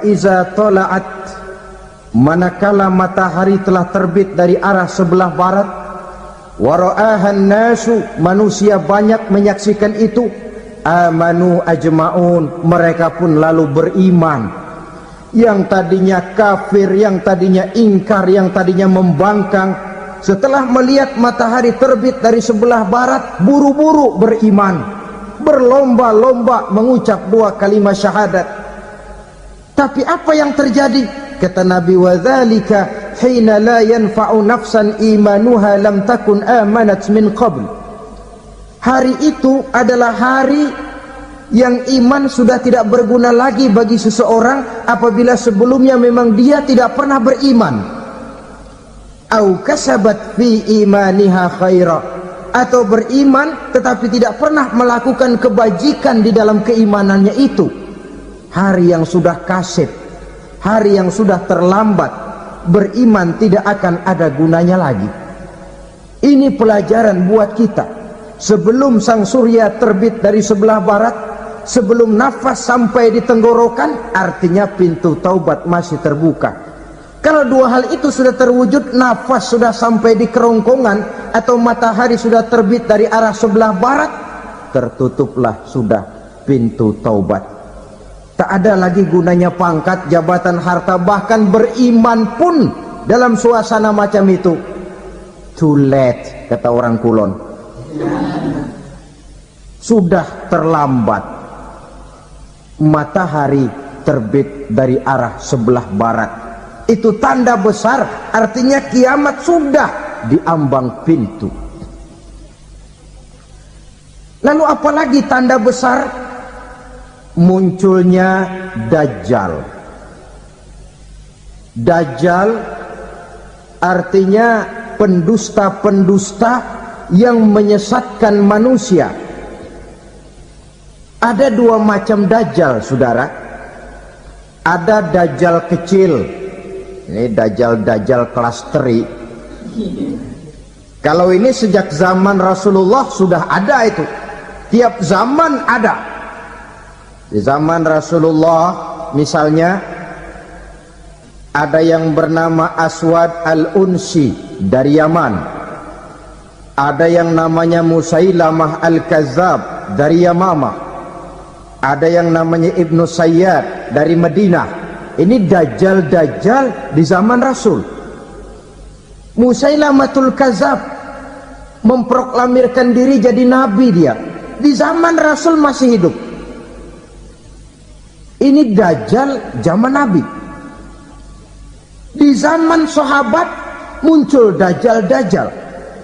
Iza tola'at, manakala matahari telah terbit dari arah sebelah barat, wara'ahan nasu, manusia banyak menyaksikan itu, amanu ajma'un, mereka pun lalu beriman. Yang tadinya kafir, yang tadinya ingkar, yang tadinya membangkang, setelah melihat matahari terbit dari sebelah barat, buru-buru beriman, berlomba-lomba mengucap dua kalimat syahadat. Tapi apa yang terjadi? Kata Nabi, wadzalika hina la yanfa'u nafsan imanuha lam takun amanat min qabl. Hari itu adalah hari yang iman sudah tidak berguna lagi bagi seseorang apabila sebelumnya memang dia tidak pernah beriman. Au kasabat fi imaniha khaira, atau beriman tetapi tidak pernah melakukan kebajikan di dalam keimanannya itu. Hari yang sudah kasib, hari yang sudah terlambat, beriman tidak akan ada gunanya lagi. Ini pelajaran buat kita. Sebelum sang surya terbit dari sebelah barat, sebelum nafas sampai di tenggorokan, artinya pintu taubat masih terbuka. Kalau dua hal itu sudah terwujud, nafas sudah sampai di kerongkongan atau matahari sudah terbit dari arah sebelah barat, tertutuplah sudah pintu taubat. Tak ada lagi gunanya pangkat, jabatan, harta, bahkan beriman pun dalam suasana macam itu too late, kata orang Kulon. Sudah terlambat. Matahari terbit dari arah sebelah barat, itu tanda besar, artinya kiamat sudah di ambang pintu. Lalu apalagi tanda besar? Munculnya Dajjal. Dajjal artinya pendusta-pendusta yang menyesatkan manusia. Ada dua macam Dajjal, saudara. Ada Dajjal kecil, ini Dajjal kelas teri. Kalau ini sejak zaman Rasulullah sudah ada itu, tiap zaman ada. Di zaman Rasulullah misalnya ada yang bernama Aswad al-Unsi dari Yaman, ada yang namanya Musailamah al-Kazzab dari Yamamah, ada yang namanya Ibnu Sayyad dari Madinah. Ini Dajjal-Dajjal di zaman Rasul. Musailamatul Kazzab memproklamirkan diri jadi nabi, dia di zaman Rasul masih hidup. Ini Dajjal zaman Nabi. Di zaman sahabat muncul Dajjal-Dajjal.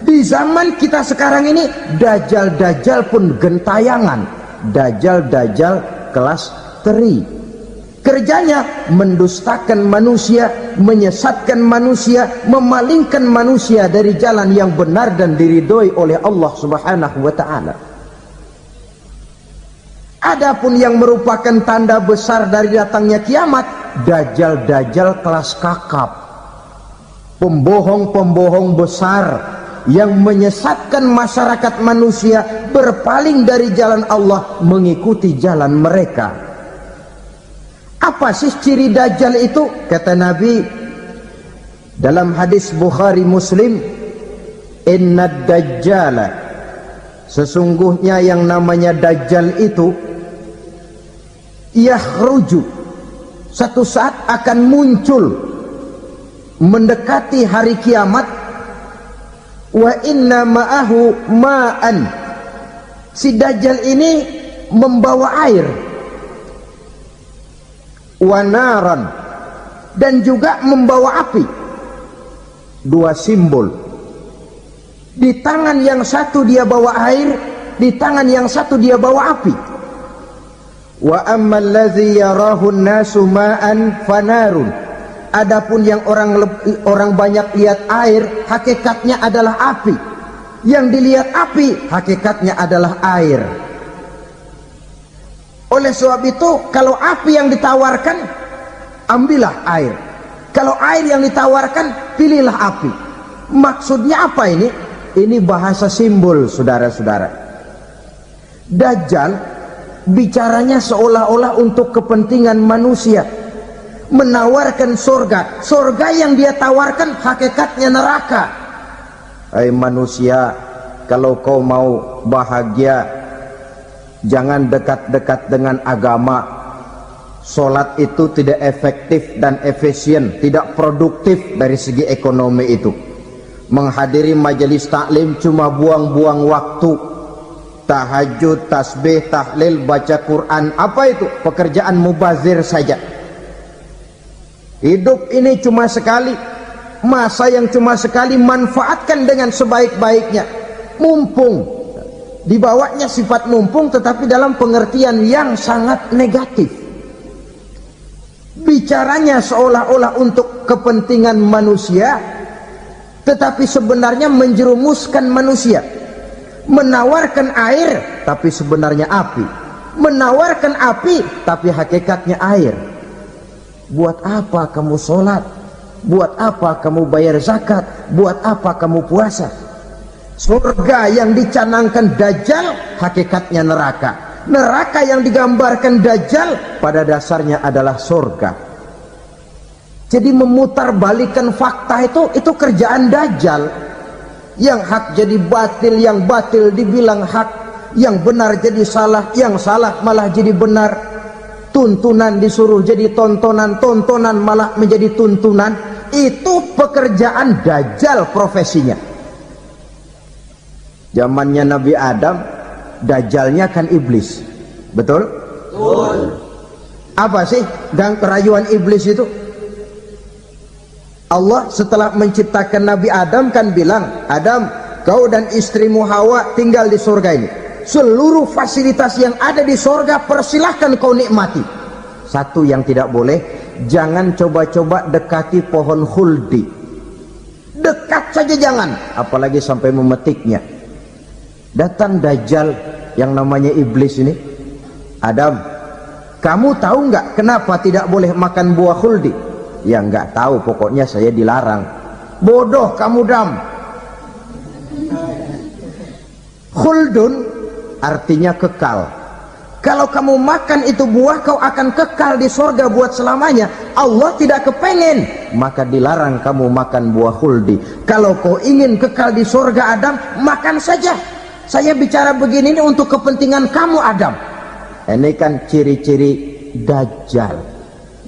Di zaman kita sekarang ini Dajjal-Dajjal pun gentayangan. Dajjal-Dajjal kelas teri. Kerjanya mendustakan manusia, menyesatkan manusia, memalingkan manusia dari jalan yang benar dan diridhoi oleh Allah Subhanahu wa ta'ala. Adapun yang merupakan tanda besar dari datangnya kiamat, Dajjal-Dajjal kelas kakap, pembohong-pembohong besar yang menyesatkan masyarakat manusia berpaling dari jalan Allah mengikuti jalan mereka. Apa sih ciri Dajjal itu? Kata Nabi dalam hadis Bukhari Muslim, inna Dajjala, sesungguhnya yang namanya Dajjal itu yakhruju, satu saat akan muncul mendekati hari kiamat, wa inna ma'ahu ma'an, si Dajjal ini membawa air, wa naran, dan juga membawa api. Dua simbol. Di tangan yang satu dia bawa air, di tangan yang satu dia bawa api. Wa ammal ladzi yarahu an-nasu ma'an fanarun, adapun yang orang banyak lihat air, hakikatnya adalah api. Yang dilihat api, hakikatnya adalah air. Oleh sebab itu, kalau api yang ditawarkan, ambillah air. Kalau air yang ditawarkan, pilihlah api. Maksudnya apa ini? Ini bahasa simbol, saudara-saudara. Dajjal bicaranya seolah-olah untuk kepentingan manusia. menawarkan surga. Surga yang dia tawarkan hakikatnya neraka. Hai manusia, kalau kau mau bahagia, jangan dekat-dekat dengan agama. Solat itu tidak efektif dan efisien, tidak produktif dari segi ekonomi itu. Menghadiri majelis taklim cuma buang-buang waktu. Tahajud, tasbih, tahlil, baca Quran, apa itu? Pekerjaan mubazir saja. Hidup ini cuma sekali, masa yang cuma sekali, manfaatkan dengan sebaik-baiknya. Mumpung, dibawanya sifat mumpung tetapi dalam pengertian yang sangat negatif. Bicaranya seolah-olah untuk kepentingan manusia, tetapi sebenarnya menjerumuskan manusia. Menawarkan air tapi sebenarnya api, menawarkan api tapi hakikatnya air. Buat apa kamu sholat? Buat apa kamu bayar zakat? Buat apa kamu puasa? Surga yang dicanangkan Dajjal hakikatnya neraka. Neraka yang digambarkan Dajjal pada dasarnya adalah surga. Jadi memutarbalikkan fakta itu kerjaan Dajjal. Yang hak jadi batil, yang batil dibilang hak, yang benar jadi salah, yang salah malah jadi benar. Tuntunan disuruh jadi tontonan, tontonan malah menjadi tuntunan. Itu pekerjaan Dajjal profesinya. Zamannya Nabi Adam, Dajjalnya kan iblis. Betul? Betul. Apa sih gang kerayuan iblis itu? Allah setelah menciptakan Nabi Adam kan bilang, Adam, kau dan istrimu Hawa tinggal di surga ini. Seluruh fasilitas yang ada di surga persilahkan kau nikmati. Satu yang tidak boleh, jangan coba-coba dekati pohon khuldi. Dekat saja jangan, apalagi sampai memetiknya. Datang Dajjal yang namanya iblis ini. Adam, kamu tahu nggak kenapa tidak boleh makan buah khuldi? Ya nggak tahu, pokoknya saya dilarang. Bodoh kamu Dam. Khuldun artinya kekal. Kalau kamu makan itu buah, kau akan kekal di surga buat selamanya. Allah tidak kepengen, maka dilarang kamu makan buah khuldi. Kalau kau ingin kekal di surga Adam, makan saja. Saya bicara begini ini untuk kepentingan kamu Adam. Ini kan ciri-ciri Dajjal.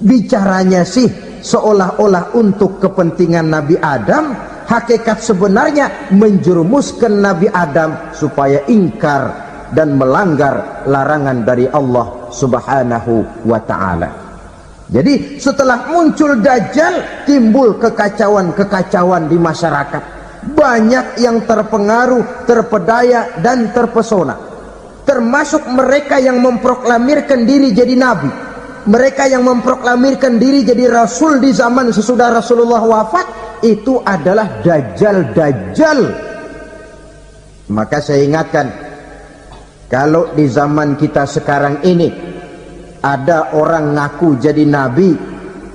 Bicaranya sih seolah-olah untuk kepentingan Nabi Adam, hakikat sebenarnya menjerumuskan Nabi Adam supaya ingkar dan melanggar larangan dari Allah Subhanahu wa ta'ala. Jadi setelah muncul Dajjal, timbul kekacauan-kekacauan di masyarakat. Banyak yang terpengaruh, terpedaya dan terpesona, termasuk mereka yang memproklamirkan diri jadi nabi, mereka yang memproklamirkan diri jadi rasul di zaman sesudah Rasulullah wafat. Itu adalah Dajjal. Maka saya ingatkan, kalau di zaman kita sekarang ini ada orang ngaku jadi nabi,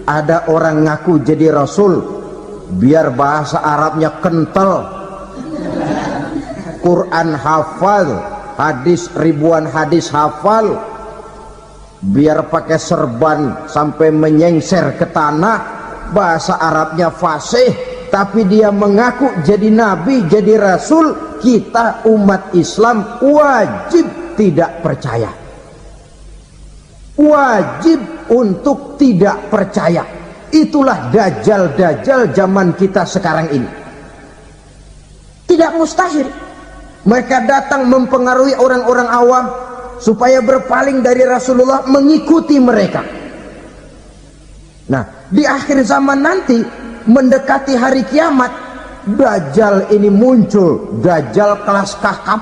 ada orang ngaku jadi rasul, biar bahasa Arabnya kental, Quran hafal, hadis ribuan hadis hafal, biar pakai serban sampai menyengser ke tanah, bahasa Arabnya fasih, tapi dia mengaku jadi nabi, jadi rasul. Kita umat Islam wajib tidak percaya, wajib untuk tidak percaya. Itulah Dajjal zaman kita sekarang ini. Tidak mustahil mereka datang mempengaruhi orang-orang awam supaya berpaling dari Rasulullah, mengikuti mereka. Nah, di akhir zaman nanti mendekati hari kiamat, Dajjal ini muncul, Dajjal kelas kakap,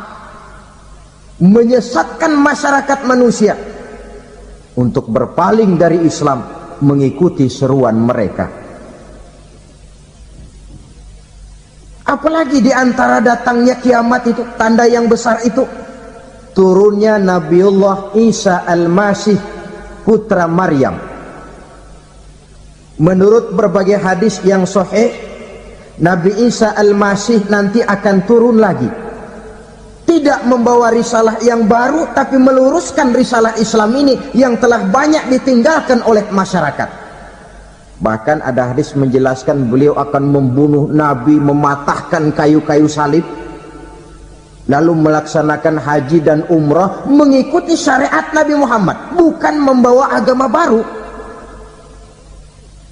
menyesatkan masyarakat manusia untuk berpaling dari Islam, mengikuti seruan mereka. Apalagi di antara datangnya kiamat itu, tanda yang besar itu, turunnya Nabiullah Isa Al-Masih, putra Maryam. Menurut berbagai hadis yang sahih, Nabi Isa Al-Masih nanti akan turun lagi, tidak membawa risalah yang baru, tapi meluruskan risalah Islam ini yang telah banyak ditinggalkan oleh masyarakat. Bahkan ada hadis menjelaskan beliau akan membunuh Nabi, mematahkan kayu-kayu salib, lalu melaksanakan haji dan umrah mengikuti syariat Nabi Muhammad, bukan membawa agama baru,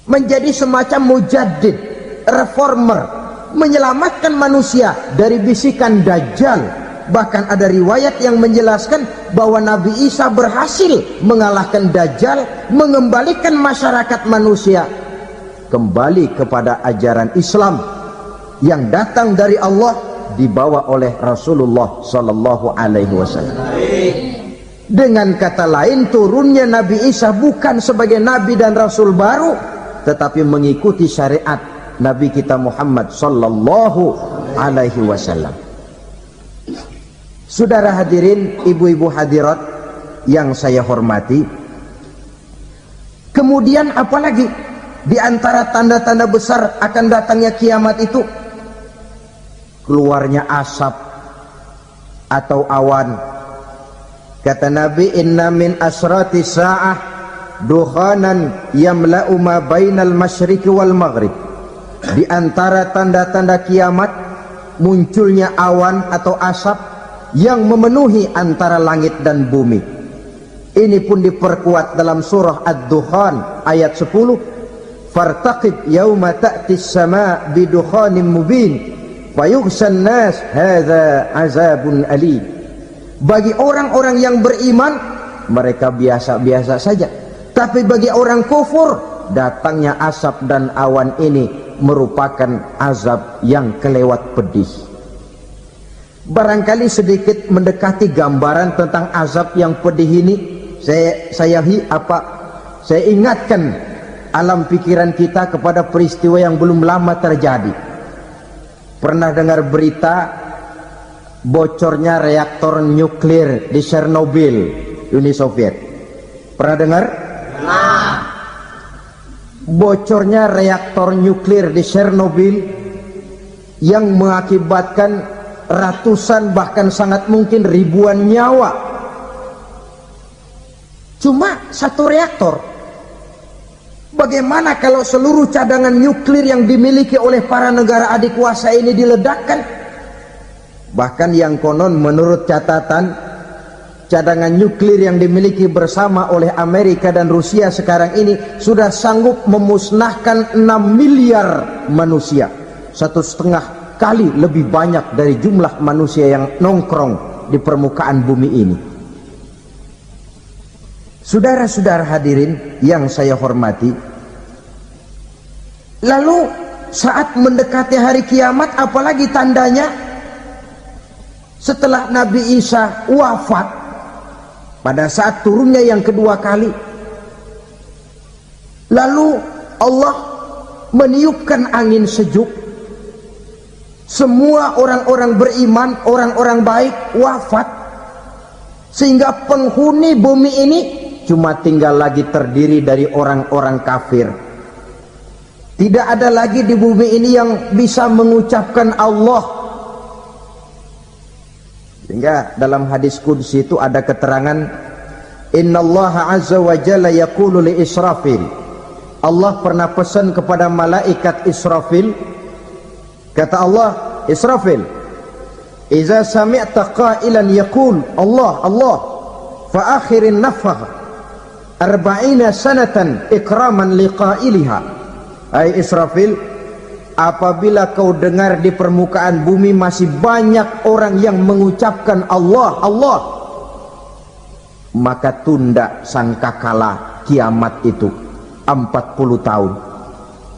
menjadi semacam mujaddid, reformer, menyelamatkan manusia dari bisikan Dajjal. Bahkan ada riwayat yang menjelaskan bahwa Nabi Isa berhasil mengalahkan Dajjal, mengembalikan masyarakat manusia kembali kepada ajaran Islam yang datang dari Allah, dibawa oleh Rasulullah sallallahu alaihi wasallam. Dengan kata lain, turunnya Nabi Isa bukan sebagai nabi dan rasul baru, tetapi mengikuti syariat Nabi kita Muhammad sallallahu alaihi wasallam. Saudara hadirin, ibu-ibu hadirat yang saya hormati, kemudian apalagi di antara tanda-tanda besar akan datangnya kiamat itu? Keluarnya asap atau awan. Kata Nabi, inna min asrati sa'ah dukhanan yamla'u ma bainal masyriqi wal maghrib. Di antara tanda-tanda kiamat munculnya awan atau asap yang memenuhi antara langit dan bumi. Ini pun diperkuat dalam surah Ad-Dukhan ayat 10, fartaqib yauma ta'tis sama' bidukhanin mubin fayughshan nas hadza azabun ali. Bagi orang-orang yang beriman, mereka biasa-biasa saja, tapi bagi orang kufur, datangnya asap dan awan ini merupakan azab yang kelewat pedih. Barangkali sedikit mendekati gambaran tentang azab yang pedih ini, saya ingatkan alam pikiran kita kepada peristiwa yang belum lama terjadi. Pernah dengar berita bocornya reaktor nuklir di Chernobyl, Uni Soviet? Pernah dengar? Nah, bocornya reaktor nuklir di Chernobyl yang mengakibatkan ratusan bahkan sangat mungkin ribuan nyawa. Cuma satu reaktor. Bagaimana kalau seluruh cadangan nuklir yang dimiliki oleh para negara adik kuasa ini diledakkan? Bahkan yang konon menurut catatan, cadangan nuklir yang dimiliki bersama oleh Amerika dan Rusia sekarang ini sudah sanggup memusnahkan 6 miliar manusia, 1,5 kali lebih banyak dari jumlah manusia yang nongkrong di permukaan bumi ini. Saudara-saudara hadirin yang saya hormati, lalu saat mendekati hari kiamat, apalagi tandanya? Setelah Nabi Isa wafat, pada saat turunnya yang kedua kali, lalu Allah meniupkan angin sejuk. Semua orang-orang beriman, orang-orang baik wafat, sehingga penghuni bumi ini cuma tinggal lagi terdiri dari orang-orang kafir. Tidak ada lagi di bumi ini yang bisa mengucapkan Allah. Sehingga dalam hadis qudsi itu ada keterangan, innallaha azza wa jalla yaqulu li Israfil. Allah pernah pesan kepada malaikat Israfil. Kata Allah, Israfil, iza sami'ta qailan yaqul Allah Allah fa akhirin nafakh 40 sanatan ikraman liqailiha. Hai Israfil, apabila kau dengar di permukaan bumi masih banyak orang yang mengucapkan Allah Allah, maka tunda sangkakala kiamat itu 40 tahun.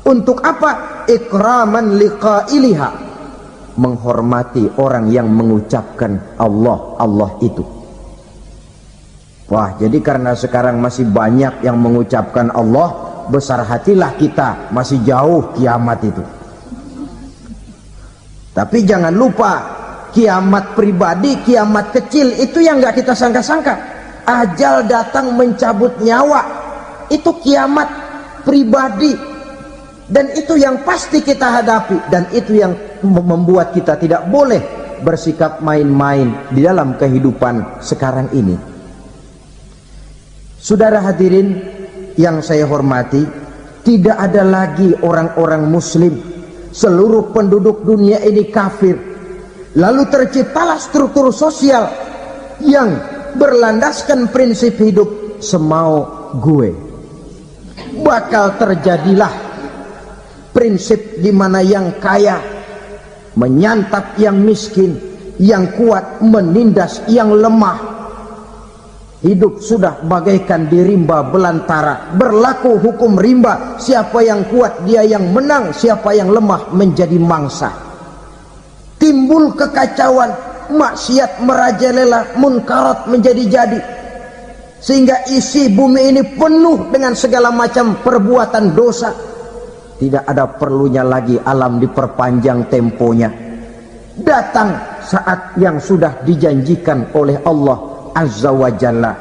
Untuk apa? Ikraman liqailiha, menghormati orang yang mengucapkan Allah Allah itu. Wah, jadi karena sekarang masih banyak yang mengucapkan Allah, besar hatilah kita, masih jauh kiamat itu. Tapi jangan lupa, kiamat pribadi, kiamat kecil itu yang gak kita sangka-sangka. Ajal datang mencabut nyawa, itu kiamat pribadi. Dan itu yang pasti kita hadapi, dan itu yang membuat kita tidak boleh bersikap main-main di dalam kehidupan sekarang ini. Saudara hadirin yang saya hormati, tidak ada lagi orang-orang muslim, seluruh penduduk dunia ini kafir. Lalu terciptalah struktur sosial yang berlandaskan prinsip hidup semau gue. Bakal terjadilah prinsip di mana yang kaya menyantap yang miskin, yang kuat menindas yang lemah. Hidup sudah bagaikan di rimba belantara, berlaku hukum rimba. Siapa yang kuat dia yang menang, siapa yang lemah menjadi mangsa. Timbul kekacauan, maksiat merajalela, munkarat menjadi-jadi, sehingga isi bumi ini penuh dengan segala macam perbuatan dosa. Tidak ada perlunya lagi alam diperpanjang temponya. Datang saat yang sudah dijanjikan oleh Allah Azza wa Jalla,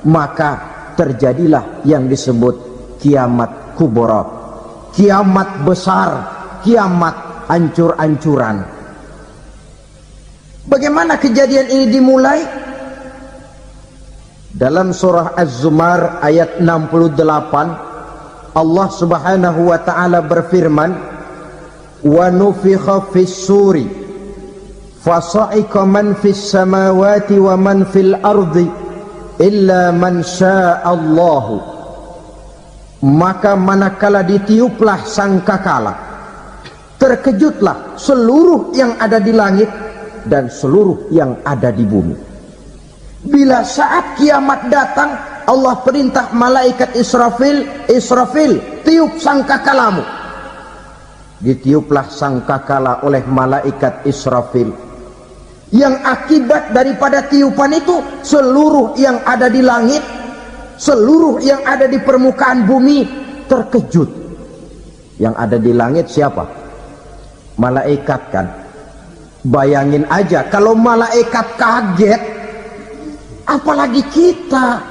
maka terjadilah yang disebut kiamat kubra, kiamat besar, kiamat ancur-ancuran. Bagaimana kejadian ini dimulai? Dalam surah Az-Zumar ayat 68, Allah Subhanahu wa taala berfirman, "Wa nufikha fis-suri fasa'iqa man fis samawati wa man fil ardi illa man sya'allahu." Maka manakala ditiuplah sangkakala, terkejutlah seluruh yang ada di langit dan seluruh yang ada di bumi. Bila saat kiamat datang, Allah perintah malaikat Israfil, tiup sangkakalamu. Ditiuplah sangkakala oleh malaikat Israfil. Yang akibat daripada tiupan itu, seluruh yang ada di langit, seluruh yang ada di permukaan bumi terkejut. Yang ada di langit siapa? Malaikat kan. Bayangin aja kalau malaikat kaget, apalagi kita.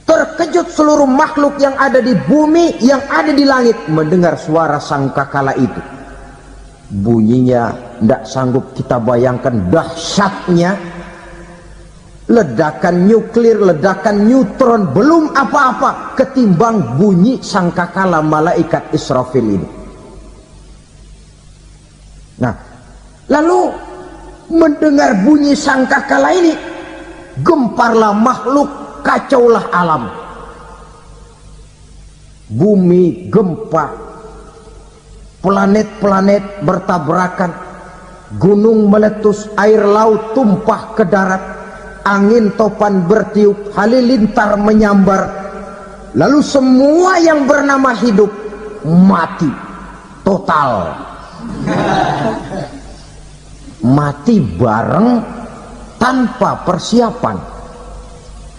Terkejut seluruh makhluk yang ada di bumi, yang ada di langit mendengar suara sangkakala itu. Bunyinya tidak sanggup kita bayangkan dahsyatnya. Ledakan nuklir, ledakan neutron, belum apa-apa ketimbang bunyi sangkakala malaikat Israfil ini. Nah, lalu mendengar bunyi sangkakala ini, gemparlah makhluk, kacaulah alam. Bumi gempa, planet-planet bertabrakan, gunung meletus, air laut tumpah ke darat, angin topan bertiup, halilintar menyambar. Lalu semua yang bernama hidup mati total. Mati bareng tanpa persiapan.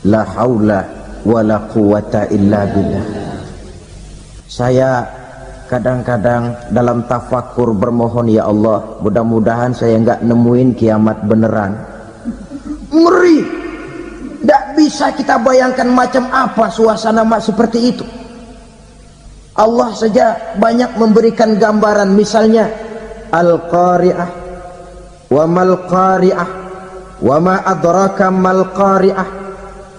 La haula wala quwata illa billah. Saya kadang-kadang dalam tafakur bermohon, ya Allah, mudah-mudahan saya enggak nemuin kiamat beneran. Ngeri. Tidak bisa kita bayangkan macam apa suasana seperti itu. Allah saja banyak memberikan gambaran, misalnya Al-Qari'ah, wa mal qari'ah, wa ma adraka mal qari'ah.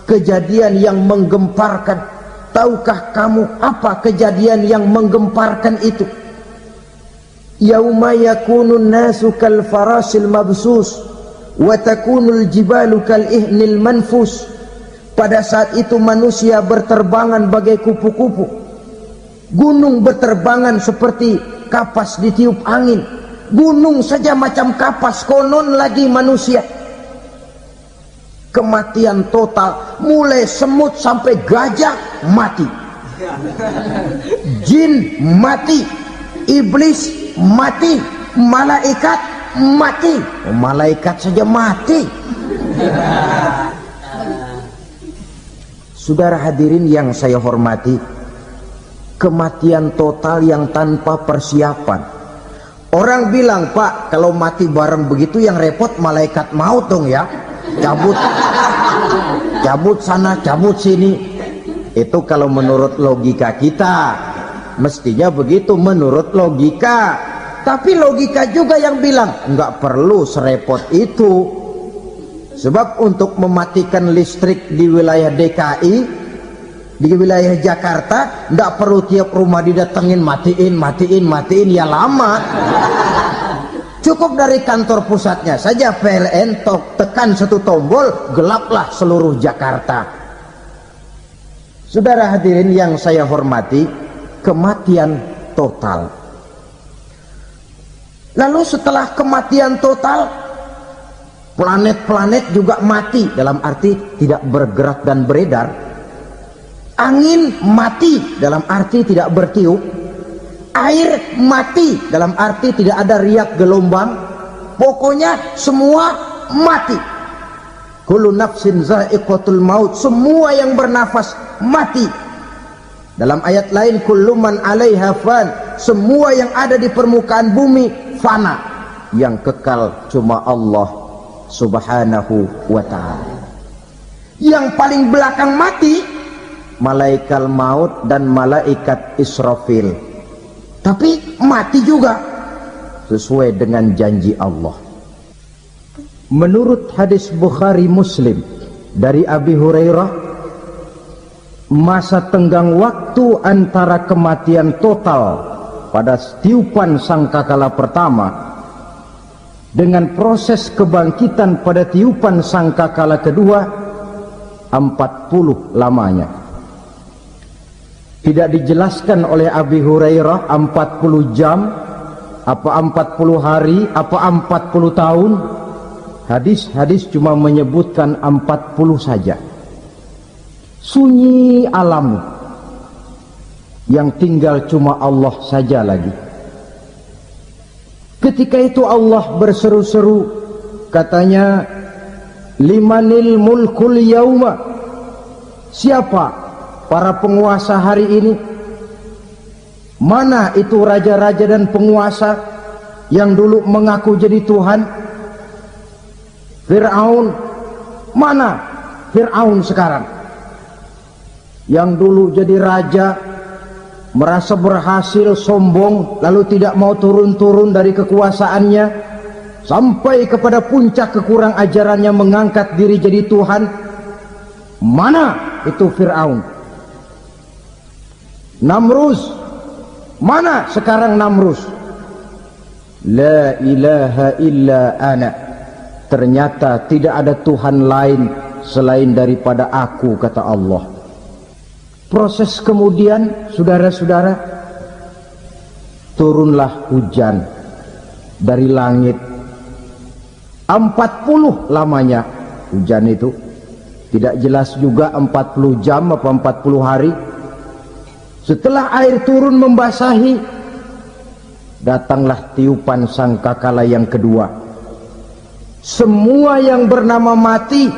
Kejadian yang menggemparkan. Tahukah kamu apa kejadian yang menggemparkan itu? Yauma yakunun nasu kal farasil mabsus wa takunul jibalu kal ihnil manfus. Pada saat itu manusia berterbangan bagai kupu-kupu, gunung berterbangan seperti kapas ditiup angin. Gunung saja macam kapas, konon lagi manusia. Kematian total, mulai semut sampai gajah mati, jin mati, iblis mati, malaikat mati. Malaikat saja mati. Saudara hadirin yang saya hormati, kematian total yang tanpa persiapan. Orang bilang, Pak, kalau mati bareng begitu yang repot malaikat maut dong ya. Cabut sana, cabut sini. Itu kalau menurut logika kita, mestinya begitu menurut logika. Tapi logika juga yang bilang nggak perlu serepot itu. Sebab untuk mematikan listrik di wilayah DKI Di wilayah Jakarta ndak perlu tiap rumah didatengin matiin ya lama. Cukup dari kantor pusatnya saja PLN tekan satu tombol, gelaplah seluruh Jakarta. Saudara hadirin yang saya hormati, kematian total. Lalu setelah kematian total, planet-planet juga mati, dalam arti tidak bergerak dan beredar. Angin mati, dalam arti tidak bertiup. Air mati, dalam arti tidak ada riak gelombang. Pokoknya semua mati. Kullu nafsin za'iqatul maut, semua yang bernafas mati. Dalam ayat lain, kullu man 'alaiha fan, semua yang ada di permukaan bumi fana, yang kekal cuma Allah Subhanahu wa ta'ala. Yang paling belakang mati malaikat maut dan malaikat Israfil, tapi mati juga sesuai dengan janji Allah. Menurut hadis Bukhari Muslim dari Abi Hurairah, masa tenggang waktu antara kematian total pada tiupan sangkakala pertama dengan proses kebangkitan pada tiupan sangkakala kedua 40 lamanya. Tidak dijelaskan oleh Abi Hurairah 40 jam, apa 40 hari, apa 40 tahun. Hadis-hadis cuma menyebutkan 40 saja. Sunyi alam, yang tinggal cuma Allah saja lagi. Ketika itu Allah berseru-seru, katanya, limanil mulkul yauma, siapa para penguasa hari ini? Mana itu raja-raja dan penguasa yang dulu mengaku jadi Tuhan? Fir'aun, mana Fir'aun sekarang? Yang dulu jadi raja, merasa berhasil, sombong, lalu tidak mau turun-turun dari kekuasaannya, sampai kepada puncak kekurang ajarannya mengangkat diri jadi Tuhan. Mana itu Fir'aun? Namrus, mana sekarang Namrus? La ilaha illa ana, ternyata tidak ada Tuhan lain selain daripada aku, kata Allah. Proses kemudian, saudara-saudara, turunlah hujan dari langit. 40 lamanya hujan itu, tidak jelas juga 40 jam apa 40 hari. Setelah air turun membasahi, datanglah tiupan sangkakala yang kedua. Semua yang bernama mati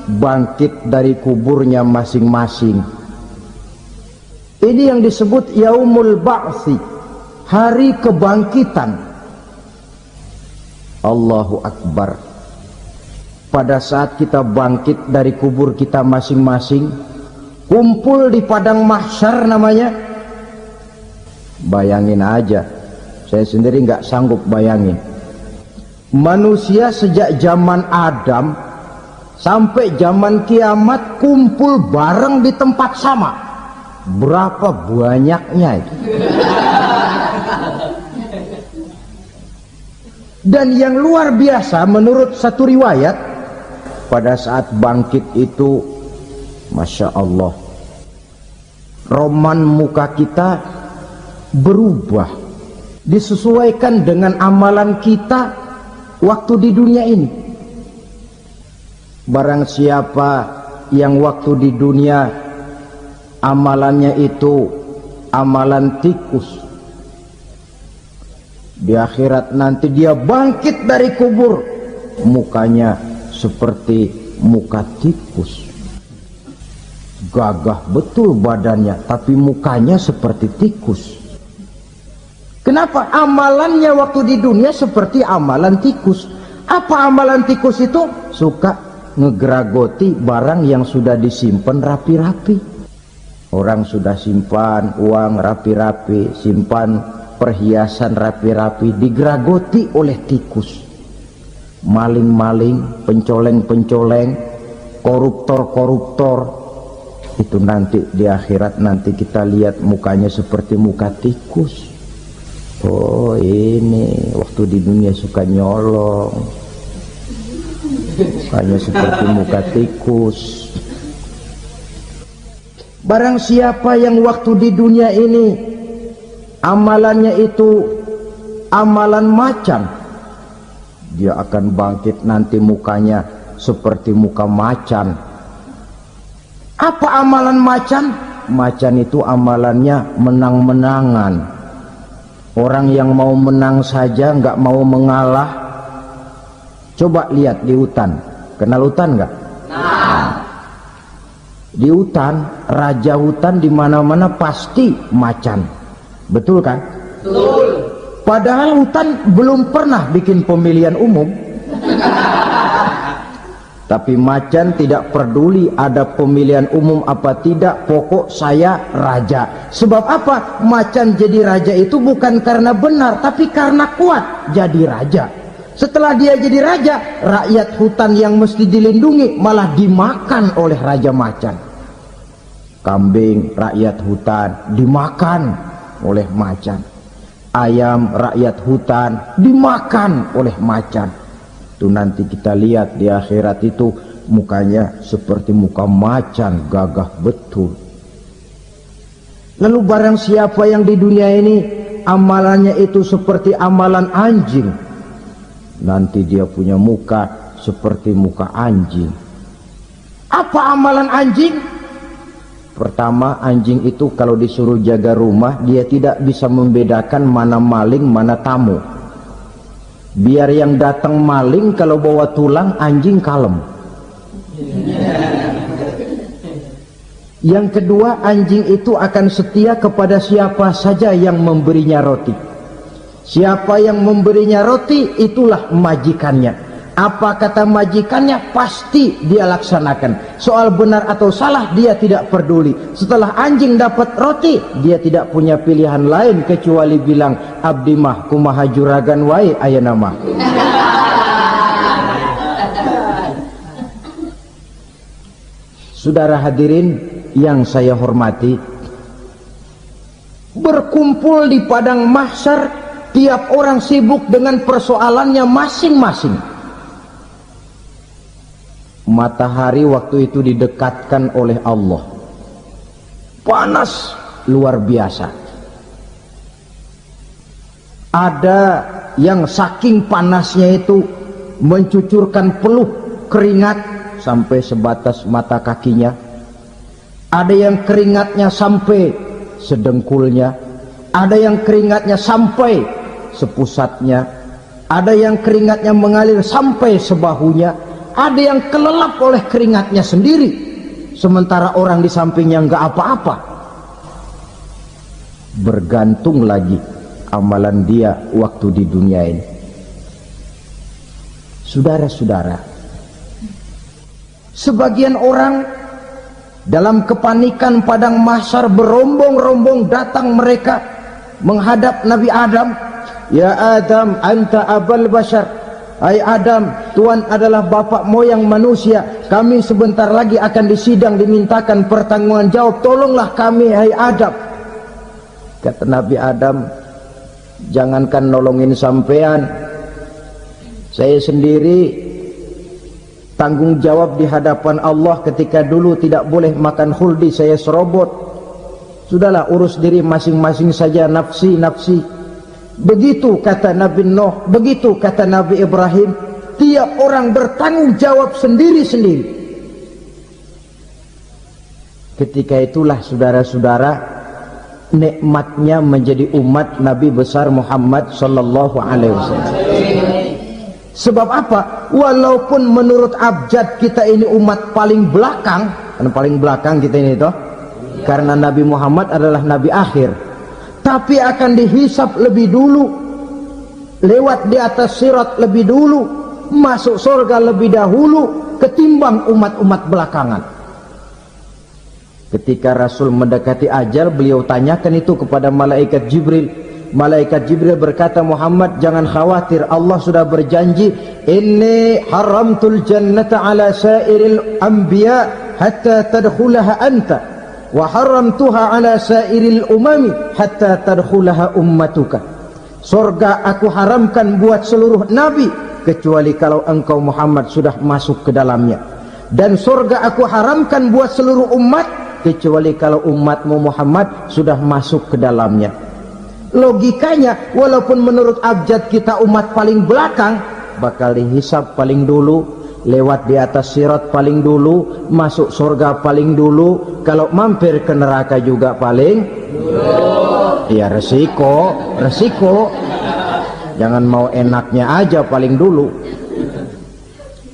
bangkit dari kuburnya masing-masing. Ini yang disebut Yaumul Ba'thi, hari kebangkitan. Allahu Akbar. Pada saat kita bangkit dari kubur kita masing-masing, kumpul di padang mahsyar namanya. Bayangin aja, saya sendiri nggak sanggup bayangin. Manusia sejak zaman Adam sampai zaman kiamat kumpul bareng di tempat sama. Berapa banyaknya itu? Dan yang luar biasa, menurut satu riwayat, pada saat bangkit itu, Masya Allah, roman muka kita berubah, disesuaikan dengan amalan kita waktu di dunia ini. Barang siapa yang waktu di dunia amalannya itu amalan tikus, di akhirat nanti dia bangkit dari kubur, mukanya seperti muka tikus. Gagah betul badannya, tapi mukanya seperti tikus. Kenapa? Amalannya waktu di dunia seperti amalan tikus. Apa amalan tikus itu? Suka ngegeragoti barang yang sudah disimpan rapi-rapi. Orang sudah simpan uang rapi-rapi, simpan perhiasan rapi-rapi, digeragoti oleh tikus. Maling-maling, pencoleng-pencoleng, koruptor-koruptor, Itu nanti di akhirat nanti kita lihat mukanya seperti muka tikus. Oh ini waktu di dunia suka nyolong, mukanya seperti muka tikus. Barang siapa yang waktu di dunia ini amalannya itu amalan macan, dia akan bangkit nanti mukanya seperti muka macan. Apa amalan macan? Macan itu amalannya menang-menangan. Orang yang mau menang saja nggak mau mengalah. Coba lihat di hutan, kenal hutan nggak? Di hutan, raja hutan di mana-mana pasti macan, betul kan? Betul. Padahal hutan belum pernah bikin pemilihan umum. Tapi macan tidak peduli ada pemilihan umum apa tidak, pokok saya raja. Sebab apa? Macan jadi raja itu bukan karena benar, tapi karena kuat jadi raja. Setelah dia jadi raja, rakyat hutan yang mesti dilindungi malah dimakan oleh raja macan. Kambing rakyat hutan dimakan oleh macan. Ayam rakyat hutan dimakan oleh macan. Itu nanti kita lihat di akhirat itu mukanya seperti muka macan, gagah betul. Lalu barang siapa yang di dunia ini amalannya itu seperti amalan anjing, nanti dia punya muka seperti muka anjing. Apa amalan anjing? Pertama, anjing itu kalau disuruh jaga rumah, dia tidak bisa membedakan mana maling, mana tamu. Biar yang datang maling, kalau bawa tulang, anjing kalem. Yang kedua, anjing itu akan setia kepada siapa saja yang memberinya roti. Siapa yang memberinya roti, itulah majikannya. Apa kata majikannya, pasti dia laksanakan. Soal benar atau salah, dia tidak peduli. Setelah anjing dapat roti, dia tidak punya pilihan lain kecuali bilang, abdi mah kumaha juragan wae ayeuna mah. Saudara hadirin yang saya hormati, berkumpul di padang mahsyar, tiap orang sibuk dengan persoalannya masing-masing. Matahari waktu itu didekatkan oleh Allah, panas luar biasa. Ada yang saking panasnya itu mencucurkan peluh keringat sampai sebatas mata kakinya. Ada yang keringatnya sampai sedengkulnya, ada yang keringatnya sampai sepusatnya, ada yang keringatnya mengalir sampai sebahunya. Ada yang kelelap oleh keringatnya sendiri, sementara orang di sampingnya nggak apa-apa. Bergantung lagi amalan dia waktu di dunia ini. Saudara-saudara, sebagian orang dalam kepanikan padang mahsyar berombong-rombong datang mereka menghadap Nabi Adam. Ya Adam, anta abal bashar. Hai Adam, Tuhan adalah bapak moyang manusia. Kami sebentar lagi akan disidang, dimintakan pertanggungan jawab. Tolonglah kami, hai Adam. Kata Nabi Adam, jangankan nolongin sampean, saya sendiri tanggung jawab di hadapan Allah. Ketika dulu tidak boleh makan khuldi, saya serobot. Sudahlah, urus diri masing-masing saja, nafsi. Begitu kata Nabi Nuh, begitu kata Nabi Ibrahim. Tiap orang bertanggung jawab sendiri-sendiri. Ketika itulah saudara-saudara, nikmatnya menjadi umat Nabi besar Muhammad sallallahu alaihi wasallam. Sebab apa? Walaupun menurut abjad kita ini umat paling belakang, kan paling belakang kita ini toh, karena Nabi Muhammad adalah Nabi akhir, tapi akan dihisap lebih dulu, lewat di atas sirat lebih dulu, masuk surga lebih dahulu ketimbang umat-umat belakangan. Ketika Rasul mendekati ajal, beliau tanyakan itu kepada malaikat Jibril. Malaikat Jibril berkata, Muhammad jangan khawatir, Allah sudah berjanji, inni haramtul jannata ala sairil anbiya hatta tadkhulaha anta wa haramtuha ala sairil umami hatta tadkhulaha ummatuka. Surga aku haramkan buat seluruh nabi kecuali kalau engkau Muhammad sudah masuk ke dalamnya, dan surga aku haramkan buat seluruh umat kecuali kalau umatmu Muhammad sudah masuk ke dalamnya. Logikanya, walaupun menurut abjad kita umat paling belakang, bakal dihisab paling dulu, lewat di atas sirat paling dulu, masuk surga paling dulu, kalau mampir ke neraka juga paling dulu. Ya resiko. Jangan mau enaknya aja paling dulu.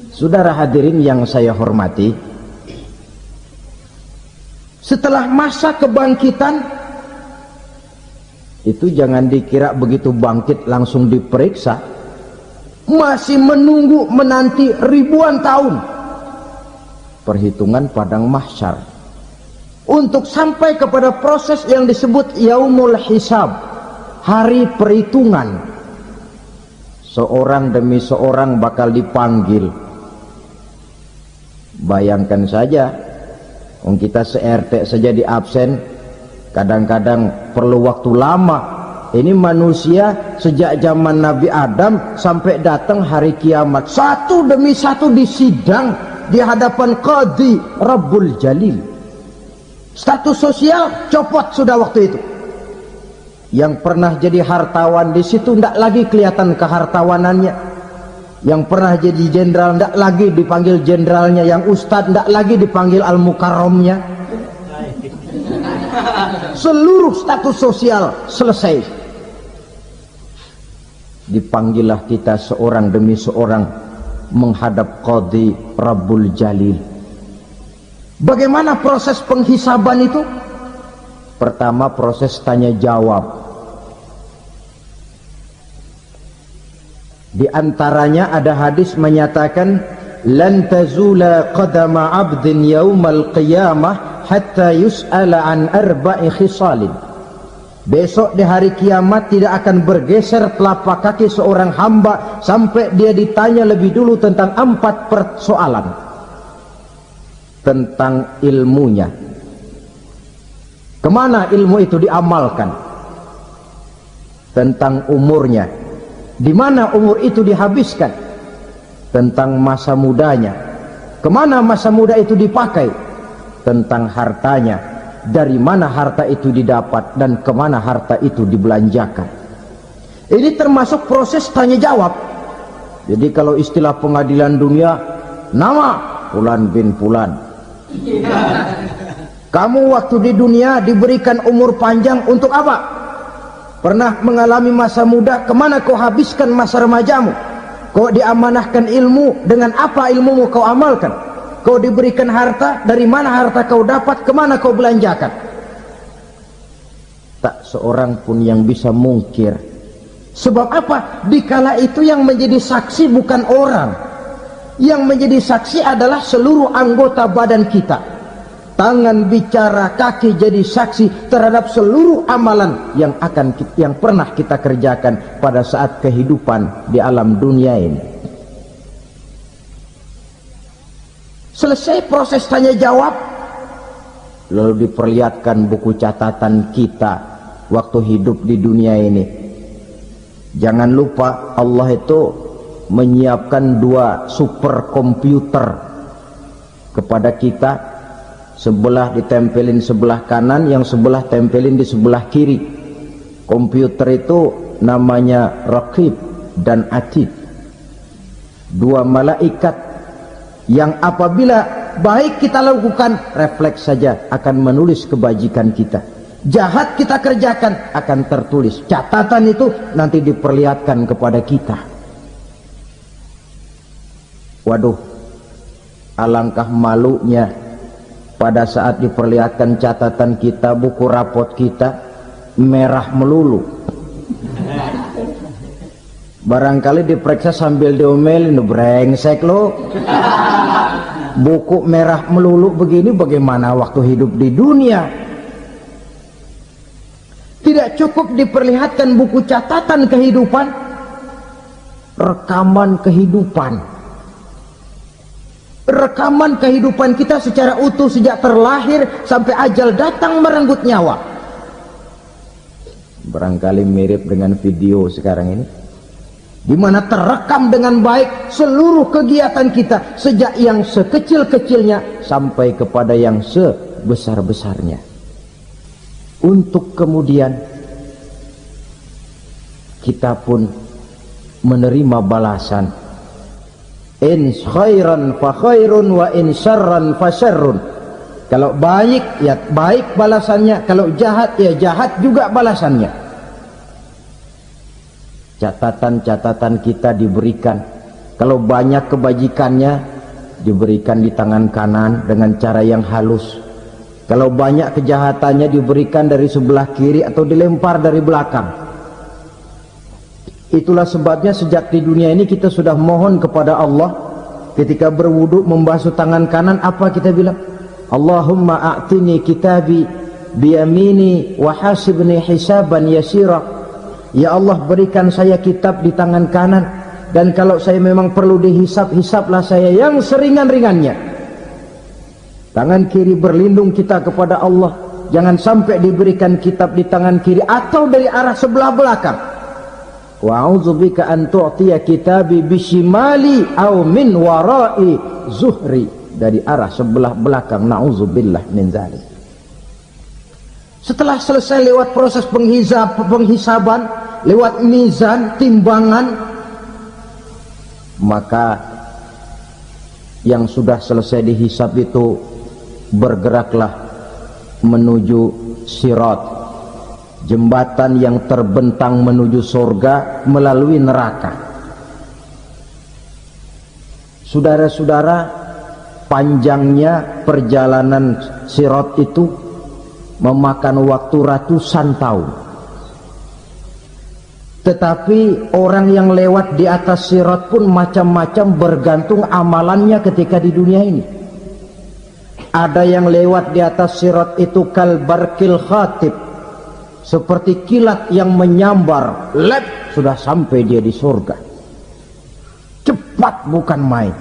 Saudara hadirin yang saya hormati, setelah masa kebangkitan itu jangan dikira begitu bangkit langsung diperiksa, masih menunggu menanti ribuan tahun perhitungan padang mahsyar untuk sampai kepada proses yang disebut yaumul hisab, hari perhitungan. Seorang demi seorang bakal dipanggil. Bayangkan saja, kita se-RT saja di absen kadang-kadang perlu waktu lama. Ini manusia sejak zaman Nabi Adam sampai datang hari kiamat, satu demi satu disidang di hadapan Qadhi Rabbul Jalil. Status sosial copot sudah waktu itu. Yang pernah jadi hartawan di situ tidak lagi kelihatan kehartawanannya. Yang pernah jadi jenderal tidak lagi dipanggil jenderalnya. Yang ustadz tidak lagi dipanggil al-mukarramnya. Seluruh status sosial selesai. Dipanggillah kita seorang demi seorang menghadap Qadhi Rabbul Jalil. Bagaimana proses penghisaban itu? Pertama, proses tanya jawab. Di antaranya ada hadis menyatakan, lan tazula qadama 'abdin yaumal qiyamah hatta yus'ala an arba'i khisalin. Besok di hari kiamat tidak akan bergeser telapak kaki seorang hamba sampai dia ditanya lebih dulu tentang 4 persoalan. Tentang ilmunya, kemana ilmu itu diamalkan. Tentang umurnya, di mana umur itu dihabiskan. Tentang masa mudanya, kemana masa muda itu dipakai. Tentang hartanya, dari mana harta itu didapat dan kemana harta itu dibelanjakan. Ini termasuk proses tanya jawab. Jadi kalau istilah pengadilan dunia, nama Fulan bin Fulan. Kamu waktu di dunia diberikan umur panjang untuk apa? Pernah mengalami masa muda, kemana kau habiskan masa remajamu? Kau diamanahkan ilmu, dengan apa ilmumu kau amalkan? Kau diberikan harta, dari mana harta kau dapat, kemana kau belanjakan? Tak seorang pun yang bisa mungkir. Sebab apa? Dikala itu yang menjadi saksi bukan orang. Yang menjadi saksi adalah seluruh anggota badan kita. Tangan bicara, kaki jadi saksi terhadap seluruh amalan yang pernah kita kerjakan pada saat kehidupan di alam dunia ini. Selesai proses tanya jawab, lalu diperlihatkan buku catatan kita waktu hidup di dunia ini. Jangan lupa Allah itu menyiapkan 2 superkomputer kepada kita. Sebelah ditempelin sebelah kanan, yang sebelah tempelin di sebelah kiri. Komputer itu namanya Raqib dan Atid. 2 malaikat yang apabila baik kita lakukan, refleks saja akan menulis kebajikan kita. Jahat kita kerjakan akan tertulis. Catatan itu nanti diperlihatkan kepada kita. Waduh, alangkah malunya pada saat diperlihatkan catatan kita, buku rapot kita merah melulu. Barangkali diperiksa sambil diomelin, brengsek lo. Buku merah melulu begini, bagaimana waktu hidup di dunia? Tidak cukup diperlihatkan buku catatan kehidupan, rekaman kehidupan. rekaman kehidupan kita secara utuh sejak terlahir sampai ajal datang merenggut nyawa. Barangkali mirip dengan video sekarang ini, di mana terekam dengan baik seluruh kegiatan kita sejak yang sekecil-kecilnya sampai kepada yang sebesar-besarnya, untuk kemudian kita pun menerima balasan. In khairan fa khairun wa in syarran fa syarrun. Kalau baik ya baik balasannya, kalau jahat ya jahat juga balasannya. Catatan-catatan kita diberikan. Kalau banyak kebajikannya diberikan di tangan kanan dengan cara yang halus. Kalau banyak kejahatannya diberikan dari sebelah kiri atau dilempar dari belakang. Itulah sebabnya sejak di dunia ini kita sudah mohon kepada Allah ketika berwudu membasuh tangan kanan, apa kita bilang? Allahumma a'tini kitabi biyamini wa hasibni hisaban yasira. Ya Allah, berikan saya kitab di tangan kanan, dan kalau saya memang perlu dihisap, hisaplah saya yang seringan-ringannya. Tangan kiri berlindung kita kepada Allah, jangan sampai diberikan kitab di tangan kiri atau dari arah sebelah belakang. Wa a'udzubika an tu'tiya kitabi bishimali aw min wara'i zuhri, dari arah sebelah belakang. Na'udzubillah min dzalik. Setelah selesai lewat proses penghisaban, lewat mizan, timbangan, maka yang sudah selesai dihisab itu bergeraklah menuju sirat, jembatan yang terbentang menuju surga melalui neraka. Saudara-saudara, panjangnya perjalanan sirat itu memakan waktu ratusan tahun. Tetapi orang yang lewat di atas sirat pun macam-macam, bergantung amalannya ketika di dunia ini. Ada yang lewat di atas sirat itu kal barqil khatib, seperti kilat yang menyambar, lep, sudah sampai dia di surga. Cepat bukan main.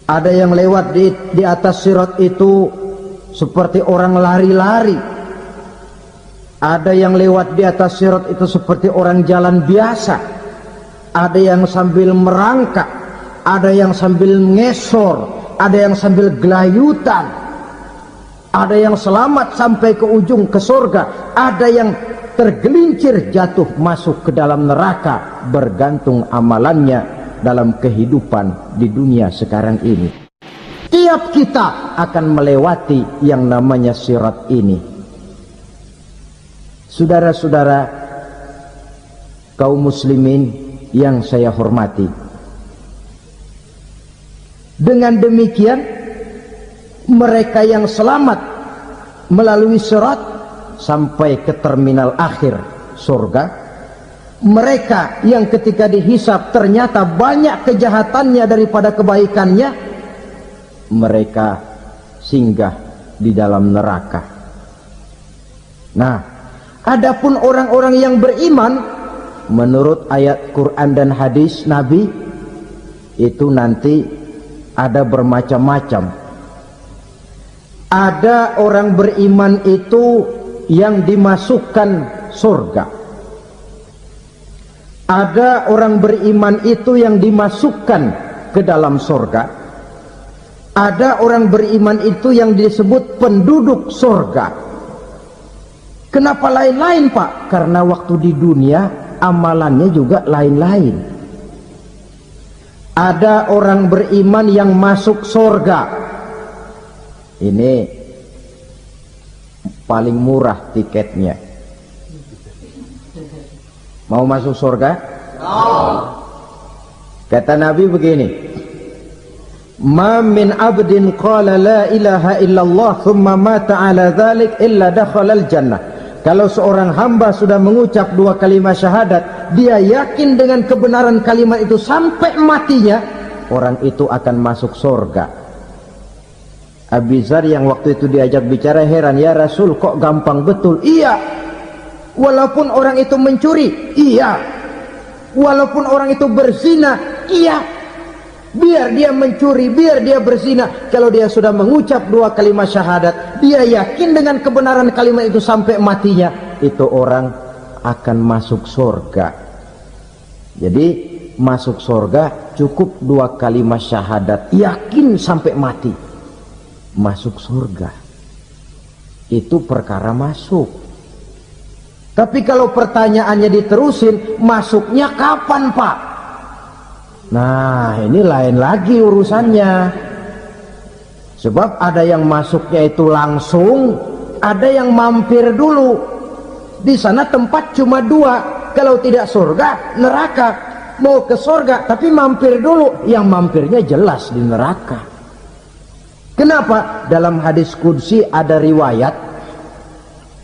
Ada yang lewat di atas sirat itu seperti orang lari-lari. Ada yang lewat di atas sirat itu seperti orang jalan biasa. Ada yang sambil merangkak, ada yang sambil ngesor, ada yang sambil gelayutan. Ada yang selamat sampai ke ujung, ke surga. Ada yang tergelincir jatuh masuk ke dalam neraka, bergantung amalannya dalam kehidupan di dunia sekarang ini. Tiap kita akan melewati yang namanya sirat ini. Saudara-saudara kaum muslimin yang saya hormati, dengan demikian mereka yang selamat melalui sirat sampai ke terminal akhir surga, mereka yang ketika dihisab ternyata banyak kejahatannya daripada kebaikannya, mereka singgah di dalam neraka. Nah, adapun orang-orang yang beriman menurut ayat Quran dan hadis Nabi itu nanti ada bermacam-macam. Ada orang beriman itu yang dimasukkan surga. Ada orang beriman itu yang dimasukkan ke dalam surga. Ada orang beriman itu yang disebut penduduk surga. Kenapa lain-lain, Pak? Karena waktu di dunia amalannya juga lain-lain. Ada orang beriman yang masuk surga. Ini paling murah tiketnya. Mau masuk surga? Kata Nabi begini, ma min abdin qala la ilaha illallah thumma mata ala dhalik illa dakhalal jannah. Kalau seorang hamba sudah mengucap dua kalimat syahadat, dia yakin dengan kebenaran kalimat itu sampai matinya, orang itu akan masuk surga. Abi Dzar yang waktu itu diajak bicara heran, ya Rasul kok gampang betul? Iya, walaupun orang itu mencuri, iya, walaupun orang itu berzina, iya, Biar dia mencuri, biar dia berzina, kalau dia sudah mengucap 2 kalimat syahadat, dia yakin dengan kebenaran kalimat itu sampai matinya, itu orang akan masuk surga. Jadi masuk surga cukup 2 kalimat syahadat, yakin sampai mati, masuk surga. Itu perkara masuk. Tapi kalau pertanyaannya diterusin, masuknya kapan Pak? Nah, ini lain lagi urusannya. Sebab ada yang masuknya itu langsung, ada yang mampir dulu. Di sana tempat cuma 2, kalau tidak surga, neraka. Mau ke surga tapi mampir dulu, yang mampirnya jelas di neraka. Kenapa? Dalam hadis qudsi ada riwayat,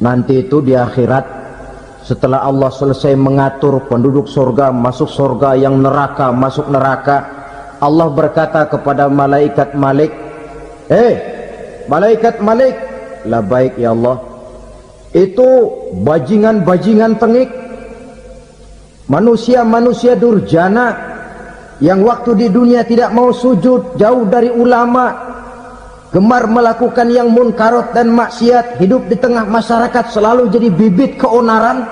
nanti itu di akhirat, setelah Allah selesai mengatur penduduk surga masuk surga, yang neraka masuk neraka, Allah berkata kepada malaikat Malik, malaikat Malik, labaik ya Allah, itu bajingan-bajingan tengik, manusia-manusia durjana yang waktu di dunia tidak mau sujud, jauh dari ulama, gemar melakukan yang munkarat dan maksiat, hidup di tengah masyarakat selalu jadi bibit keonaran,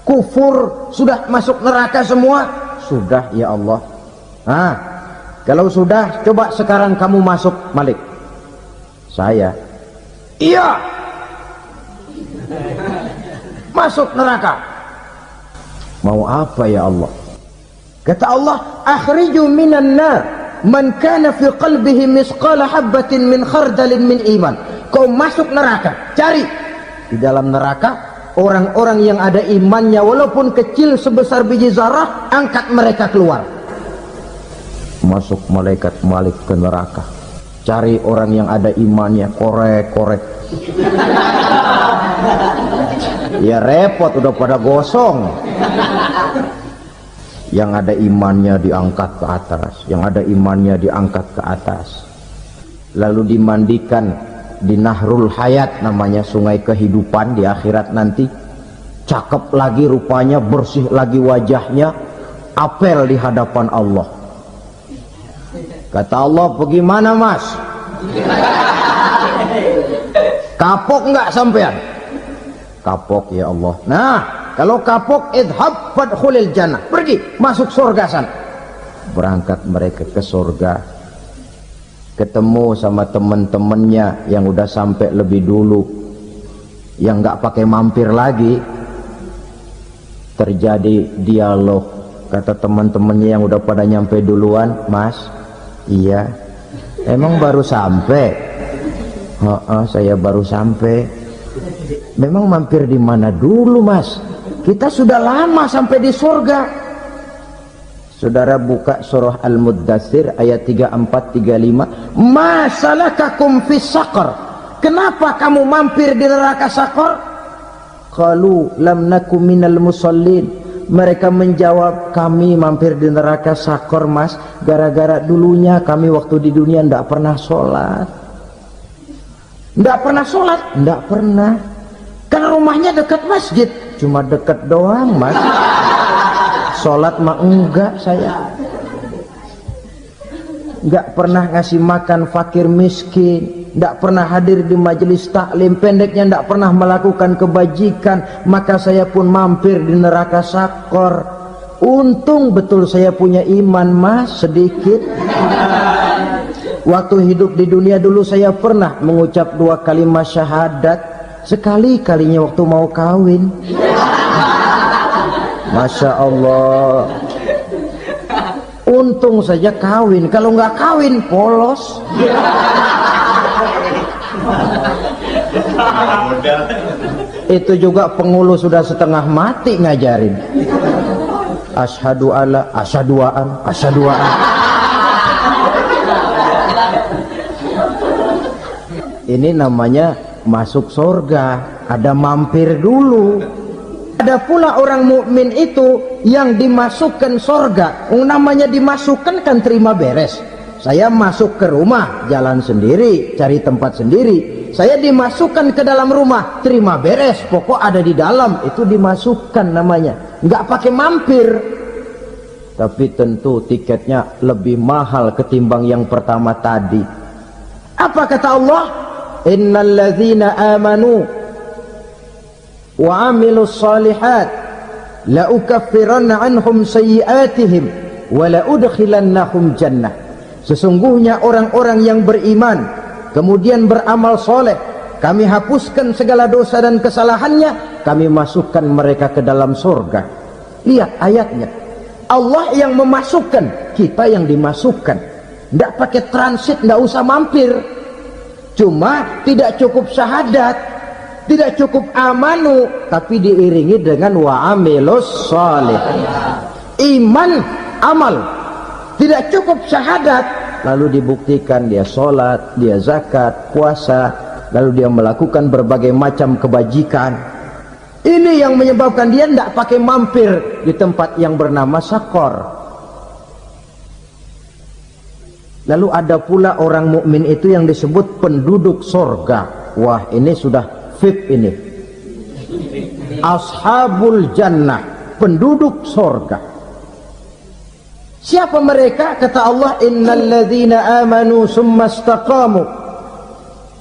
kufur, sudah masuk neraka semua. Sudah ya Allah. Nah, kalau sudah, coba sekarang kamu masuk Malik. Saya, iya, masuk neraka. Mau apa ya Allah? Kata Allah, akhriju minan nar man kana fi qalbihi misqala habatin min khardalin min iman. Kau masuk neraka, cari di dalam neraka orang-orang yang ada imannya walaupun kecil sebesar biji zarah, angkat mereka keluar. Masuk malaikat Malik ke neraka, cari orang yang ada imannya, korek-korek. Ya repot, udah pada gosong. Yang ada imannya diangkat ke atas, yang ada imannya diangkat ke atas, lalu dimandikan di Nahrul Hayat, namanya sungai kehidupan di akhirat nanti. Cakep lagi rupanya, bersih lagi wajahnya, apel di hadapan Allah. Kata Allah, bagaimana Mas? Kapok nggak sampean? Kapok ya Allah. Nah, kalau kapok, idhab fadkhulil jannah, pergi masuk surga sana. Berangkat mereka ke surga, ketemu sama teman-temannya yang udah sampai lebih dulu, yang nggak pakai mampir lagi. Terjadi dialog. Kata teman-temannya yang udah pada nyampe duluan, Mas, iya, emang baru sampai? Saya baru sampai. Memang mampir di mana dulu Mas? Kita sudah lama sampai di surga. Saudara buka surah Al-Muddatsir ayat 34-35. Ma salakakum fis saqar? Kenapa kamu mampir di neraka Saqar? Qalu lam nakum minal musallin. Mereka menjawab, kami mampir di neraka Saqar Mas, gara-gara dulunya kami waktu di dunia tidak pernah sholat. Tidak pernah sholat? Tidak pernah. Kan rumahnya dekat masjid, cuma dekat doang Mas. Sholat mah enggak saya. Enggak pernah ngasih makan fakir miskin, enggak pernah hadir di majelis taklim, pendeknya enggak pernah melakukan kebajikan, maka saya pun mampir di neraka Saqar. Untung betul saya punya iman Mas, sedikit. Waktu hidup di dunia dulu saya pernah mengucap 2 kalimat syahadat, sekali-kalinya waktu mau kawin. Masya Allah. Untung saja kawin, kalau nggak kawin polos. Itu juga pengulu sudah setengah mati ngajarin. Asyhadu alla, asyaduaan, asyaduaan. Ini namanya masuk surga, ada mampir dulu. Ada pula orang mukmin itu yang dimasukkan surga. Namanya dimasukkan kan terima beres. Saya masuk ke rumah, jalan sendiri, cari tempat sendiri. Saya dimasukkan ke dalam rumah, terima beres, pokok ada di dalam, itu dimasukkan namanya. Nggak pakai mampir. tapi tentu tiketnya lebih mahal ketimbang yang pertama tadi. Apa kata Allah? Innal ladzina amanu wa amilus solihat la ukaffiranna anhum sayyi'atihim wa la udkhilannahum jannah. Sesungguhnya orang-orang yang beriman kemudian beramal soleh, kami hapuskan segala dosa dan kesalahannya, kami masukkan mereka ke dalam surga. Lihat ayatnya, Allah yang memasukkan, kita yang dimasukkan. Tidak pakai transit, tidak usah mampir. Cuma tidak cukup syahadat, tidak cukup amanu, tapi diiringi dengan wa amilus sholih. Iman, amal. Tidak cukup syahadat, lalu dibuktikan dia sholat, dia zakat, puasa, lalu dia melakukan berbagai macam kebajikan. Ini yang menyebabkan dia tidak pakai mampir di tempat yang bernama sakor. Lalu ada pula orang mukmin itu yang disebut penduduk sorga. Wah, ini sudah VIP ini. Ashabul jannah, penduduk sorga. Siapa mereka? Kata Allah, innal ladzina amanu summa istaqamu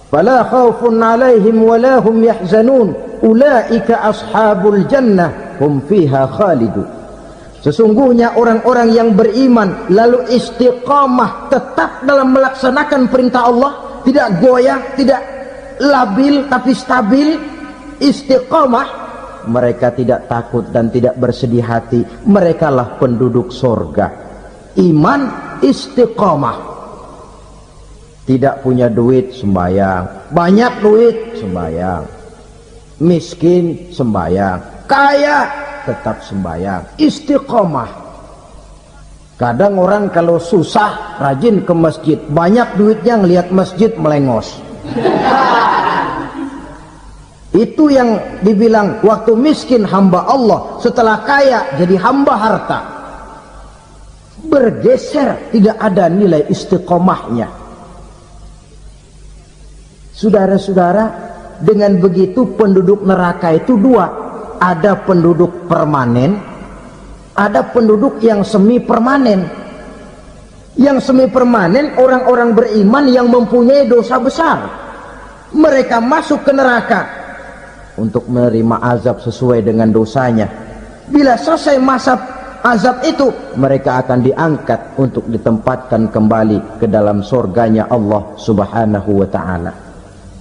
fala khaufun alaihim wala hum yahzanun ulaika ashabul jannah hum fiha khalidun. Sesungguhnya orang-orang yang beriman lalu istiqamah, tetap dalam melaksanakan perintah Allah, tidak goyah, tidak labil tapi stabil, istiqamah, mereka tidak takut dan tidak bersedih hati. Merekalah penduduk sorga. Iman, istiqamah. Tidak punya duit, sembahyang. Banyak duit, sembahyang. Miskin, sembahyang. Kaya, tetap sembahyang. Istiqamah. Kadang orang kalau susah rajin ke masjid, banyak duitnya ngelihat masjid melengos. Itu yang dibilang waktu miskin hamba Allah, setelah kaya jadi hamba harta. Bergeser, tidak ada nilai istiqomahnya. Saudara-saudara, dengan begitu penduduk neraka itu dua. Ada penduduk permanen, ada penduduk yang semi permanen. Yang semi permanen orang-orang beriman yang mempunyai dosa besar. Mereka masuk ke neraka untuk menerima azab sesuai dengan dosanya. Bila selesai masa azab itu, mereka akan diangkat untuk ditempatkan kembali ke dalam surganya Allah Subhanahu wa ta'ala.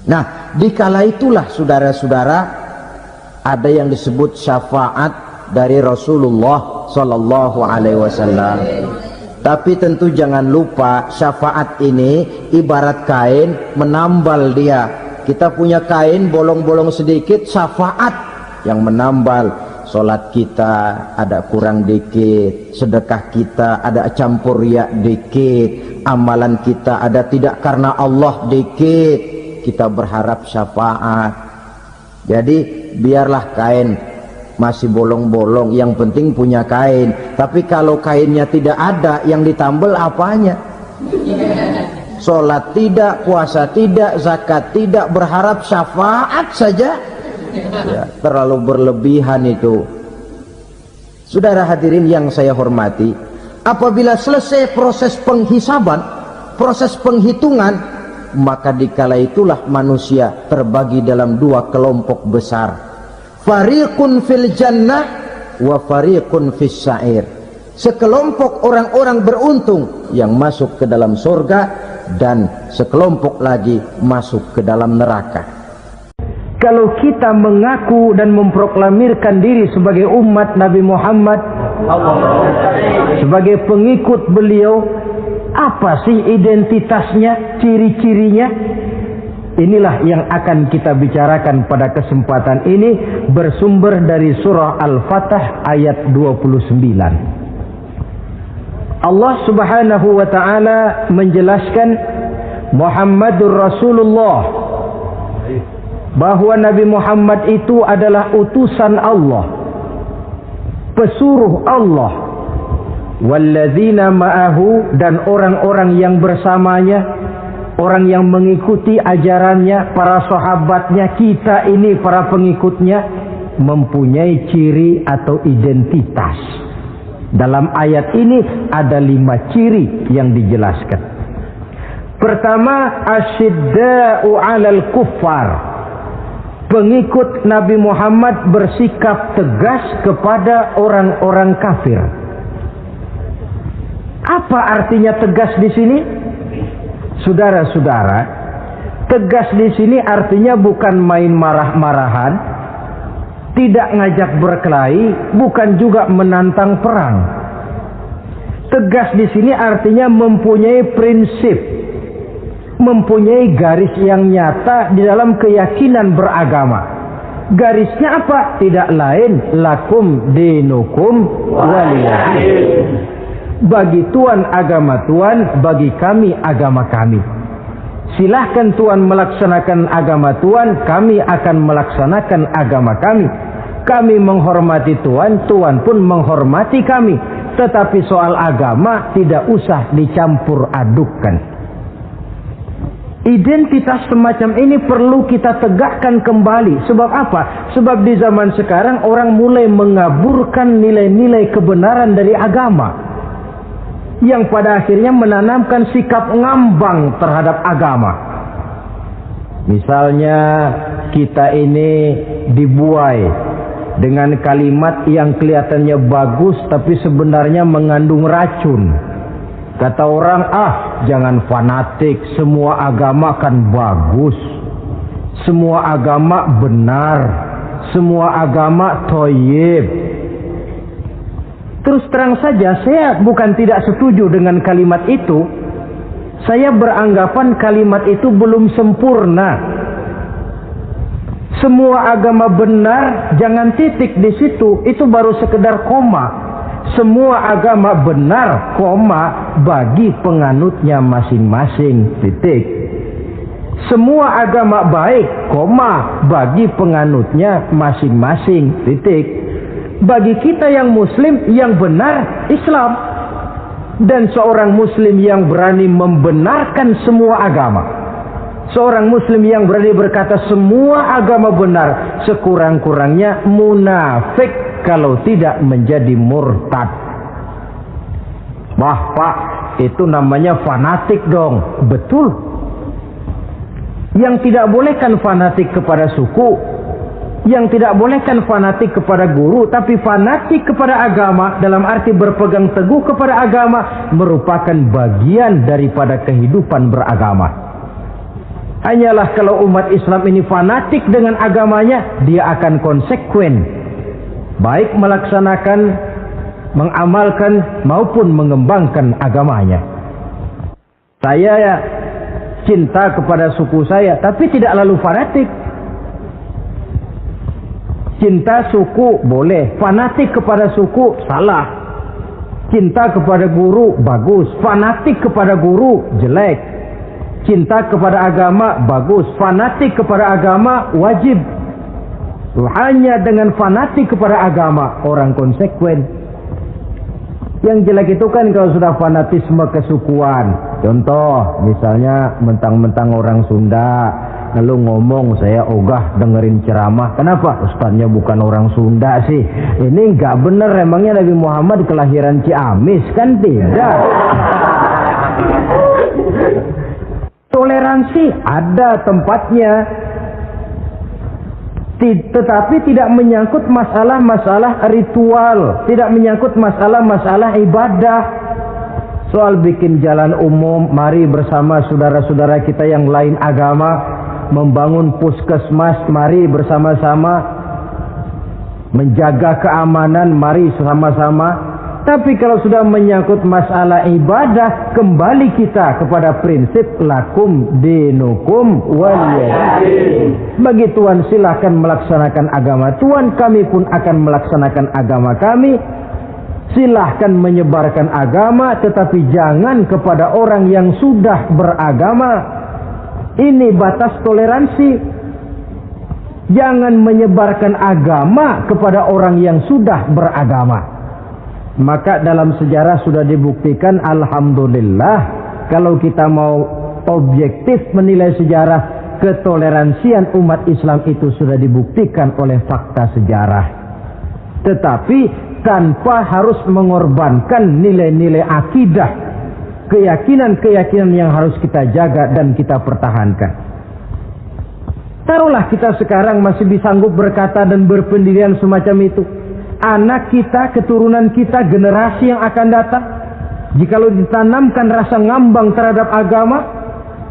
Nah, dikala itulah saudara-saudara, ada yang disebut syafaat dari Rasulullah Sallallahu Alaihi Wasallam. Tapi tentu jangan lupa, syafaat ini ibarat kain menambal dia. Kita punya kain bolong-bolong sedikit, syafaat yang menambal. Solat kita ada kurang dikit, sedekah kita ada campur riak dikit, amalan kita ada tidak karena Allah dikit, kita berharap syafaat. Jadi biarlah kain masih bolong-bolong, yang penting punya kain. Tapi kalau kainnya tidak ada, yang ditambal apanya? Sholat tidak, puasa tidak, zakat tidak, berharap syafaat saja, ya, terlalu berlebihan itu. Saudara hadirin yang saya hormati, apabila selesai proses penghisaban, proses penghitungan, maka dikala itulah manusia terbagi dalam dua kelompok besar. Fariqun fil jannah wa fariqun fis sa'ir. Sekelompok orang-orang beruntung yang masuk ke dalam surga, dan sekelompok lagi masuk ke dalam neraka. Kalau kita mengaku dan memproklamirkan diri sebagai umat Nabi Muhammad, sebagai pengikut beliau, apa sih identitasnya, ciri-cirinya? Inilah yang akan kita bicarakan pada kesempatan ini, bersumber dari surah Al-Fatah ayat 29. Allah Subhanahu wa ta'ala menjelaskan Muhammadur Rasulullah, bahwa Nabi Muhammad itu adalah utusan Allah, pesuruh Allah. Walladzina ma'ahu, dan orang-orang yang bersamanya, orang yang mengikuti ajarannya, para sahabatnya, kita ini para pengikutnya, mempunyai ciri atau identitas. Dalam ayat ini ada 5 ciri yang dijelaskan. Pertama, asyidda'u 'alal kuffar. Pengikut Nabi Muhammad bersikap tegas kepada orang-orang kafir. Apa artinya tegas di sini? Saudara-saudara, tegas di sini artinya bukan main marah-marahan, tidak ngajak berkelahi, bukan juga menantang perang. Tegas di sini artinya mempunyai prinsip, mempunyai garis yang nyata di dalam keyakinan beragama. Garisnya apa? Tidak lain, lakum dinukum waliyadin. Bagi Tuhan agama Tuhan, bagi kami agama kami. Silahkan Tuhan melaksanakan agama Tuhan, kami akan melaksanakan agama kami. Kami menghormati Tuhan, Tuhan pun menghormati kami. Tetapi soal agama tidak usah dicampur adukkan. Identitas semacam ini perlu kita tegakkan kembali. Sebab apa? Sebab di zaman sekarang orang mulai mengaburkan nilai-nilai kebenaran dari agama, yang pada akhirnya menanamkan sikap ngambang terhadap agama. Misalnya kita ini dibuai dengan kalimat yang kelihatannya bagus tapi sebenarnya mengandung racun. Kata orang, jangan fanatik, semua agama kan bagus, semua agama benar, semua agama thayyib. Terus terang saja, saya bukan tidak setuju dengan kalimat itu. Saya beranggapan kalimat itu belum sempurna. Semua agama benar, jangan titik di situ, itu baru sekedar koma. Semua agama benar, koma, bagi penganutnya masing-masing, titik. Semua agama baik, koma, bagi penganutnya masing-masing, titik. Bagi kita yang muslim, yang benar Islam. Dan seorang muslim yang berani membenarkan semua agama, seorang muslim yang berani berkata semua agama benar, sekurang-kurangnya munafik kalau tidak menjadi murtad. Wah Pak, itu namanya fanatik dong. Betul. Yang tidak boleh kan fanatik kepada suku, yang tidak boleh kan fanatik kepada guru, tapi fanatik kepada agama dalam arti berpegang teguh kepada agama merupakan bagian daripada kehidupan beragama. Hanyalah kalau umat Islam ini fanatik dengan agamanya, dia akan konsekuen, baik melaksanakan, mengamalkan maupun mengembangkan agamanya. Saya cinta kepada suku saya, tapi tidak lalu fanatik. Cinta suku boleh, fanatik kepada suku salah. Cinta kepada guru bagus, fanatik kepada guru jelek. Cinta kepada agama bagus, fanatik kepada agama wajib. Hanya dengan fanatik kepada agama orang konsekuen. Yang jelek itu kan kalau sudah fanatisme kesukuan. Contoh, misalnya mentang-mentang orang Sunda, lalu ngomong saya ogah dengerin ceramah. Kenapa? Ustadznya bukan orang Sunda sih. Ini nggak bener, emangnya Nabi Muhammad kelahiran Ciamis? Kan tidak. Toleransi ada tempatnya, tetapi tidak menyangkut masalah-masalah ritual, tidak menyangkut masalah-masalah ibadah. Soal bikin jalan umum, mari bersama saudara-saudara kita yang lain agama membangun puskesmas, mari bersama-sama menjaga keamanan, mari sama-sama. Tapi kalau sudah menyangkut masalah ibadah, kembali kita kepada prinsip lakum dinukum waliyadin. Bagi Tuhan silahkan melaksanakan agama Tuhan, kami pun akan melaksanakan agama kami. Silahkan menyebarkan agama, tetapi jangan kepada orang yang sudah beragama. Ini batas toleransi. Jangan menyebarkan agama kepada orang yang sudah beragama. Maka dalam sejarah sudah dibuktikan, alhamdulillah, kalau kita mau objektif menilai sejarah, ketoleransian umat Islam itu sudah dibuktikan oleh fakta sejarah. Tetapi tanpa harus mengorbankan nilai-nilai akidah, keyakinan-keyakinan yang harus kita jaga dan kita pertahankan. Taruhlah kita sekarang masih disanggup berkata dan berpendirian semacam itu. Anak kita, keturunan kita, generasi yang akan datang, jikalau ditanamkan rasa ngambang terhadap agama,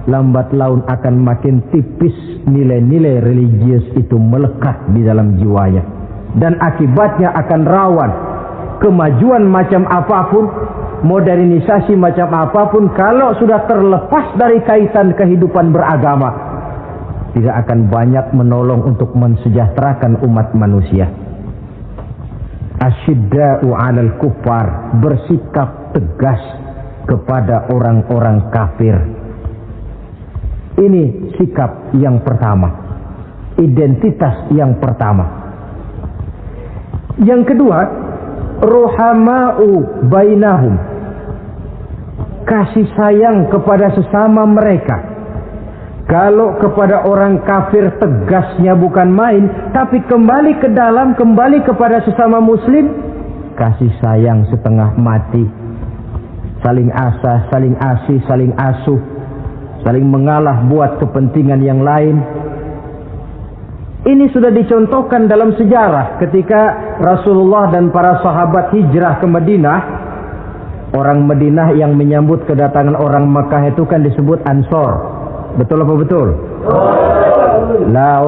lambat laun akan makin tipis nilai-nilai religius itu melekat di dalam jiwanya. Dan akibatnya akan rawan kemajuan macam apapun, modernisasi macam apapun, kalau sudah terlepas dari kaitan kehidupan beragama, tidak akan banyak menolong untuk mensejahterakan umat manusia. Asyidda'u 'alal kuffar, bersikap tegas kepada orang-orang kafir. Ini sikap yang pertama, identitas yang pertama. Yang kedua, ruhama'u bainahum, kasih sayang kepada sesama mereka. Kalau kepada orang kafir tegasnya bukan main, tapi kembali ke dalam, kembali kepada sesama muslim, kasih sayang setengah mati. Saling asah, saling asih, saling asuh, saling mengalah buat kepentingan yang lain. Ini sudah dicontohkan dalam sejarah ketika Rasulullah dan para sahabat hijrah ke Madinah. Orang Madinah yang menyambut kedatangan orang Makkah itu kan disebut Ansor. Betul apa betul? Lah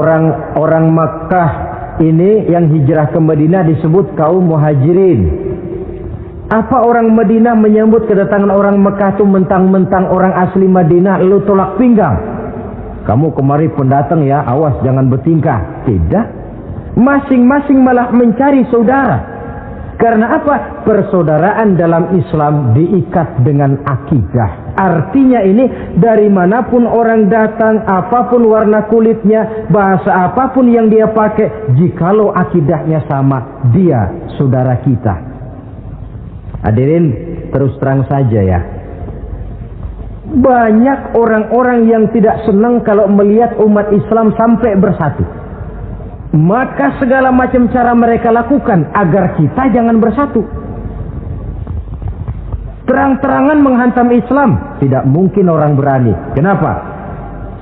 orang Makkah ini yang hijrah ke Madinah disebut kaum Muhajirin. Apa orang Madinah menyambut kedatangan orang Makkah itu mentang-mentang orang asli Madinah lalu tolak pinggang? Kamu kemari pendatang ya, awas jangan bertingkah. Tidak. Masing-masing malah mencari saudara. Karena apa? Persaudaraan dalam Islam diikat dengan akidah. Artinya ini dari manapun orang datang, apapun warna kulitnya, bahasa apapun yang dia pakai, jikalau akidahnya sama, dia saudara kita. Hadirin, terus terang saja ya. Banyak orang-orang yang tidak senang kalau melihat umat Islam sampai bersatu. Maka segala macam cara mereka lakukan agar kita jangan bersatu. Terang-terangan menghantam Islam, tidak mungkin orang berani. Kenapa?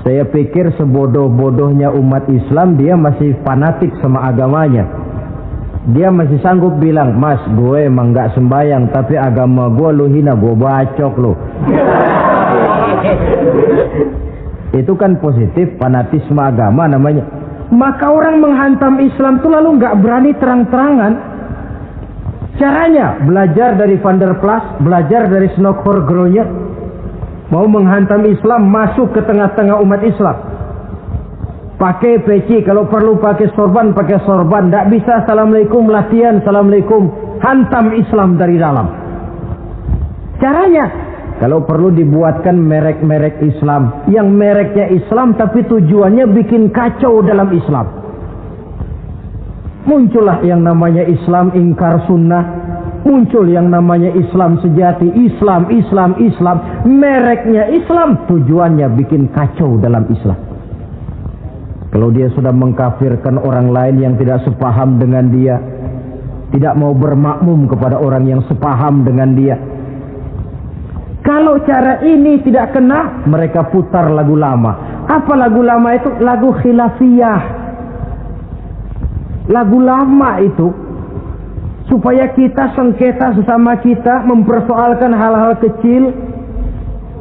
Saya pikir sebodoh-bodohnya umat Islam, dia masih fanatik sama agamanya. Dia masih sanggup bilang, "Mas, gue emang gak sembayang, tapi agama gue lu hina, gue bacok lu." Itu kan positif, fanatisme agama namanya. Maka orang menghantam Islam itu lalu nggak berani terang-terangan. Caranya belajar dari Van der Plas, belajar dari Snokor-Gronya. Mau menghantam Islam, masuk ke tengah-tengah umat Islam. Pakai peci, kalau perlu pakai sorban, pakai sorban. Nggak bisa assalamualaikum, latihan assalamualaikum. Hantam Islam dari dalam. Caranya, kalau perlu dibuatkan merek-merek Islam. Yang mereknya Islam tapi tujuannya bikin kacau dalam Islam. Muncullah yang namanya Islam ingkar sunnah. Muncul yang namanya Islam sejati. Islam. Mereknya Islam, tujuannya bikin kacau dalam Islam. Kalau dia sudah mengkafirkan orang lain yang tidak sepaham dengan dia, tidak mau bermakmum kepada orang yang sepaham dengan dia. Kalau cara ini tidak kena, mereka putar lagu lama. Apa lagu lama itu? Lagu khilafiyah. Lagu lama itu supaya kita sengketa sesama kita, mempersoalkan hal-hal kecil,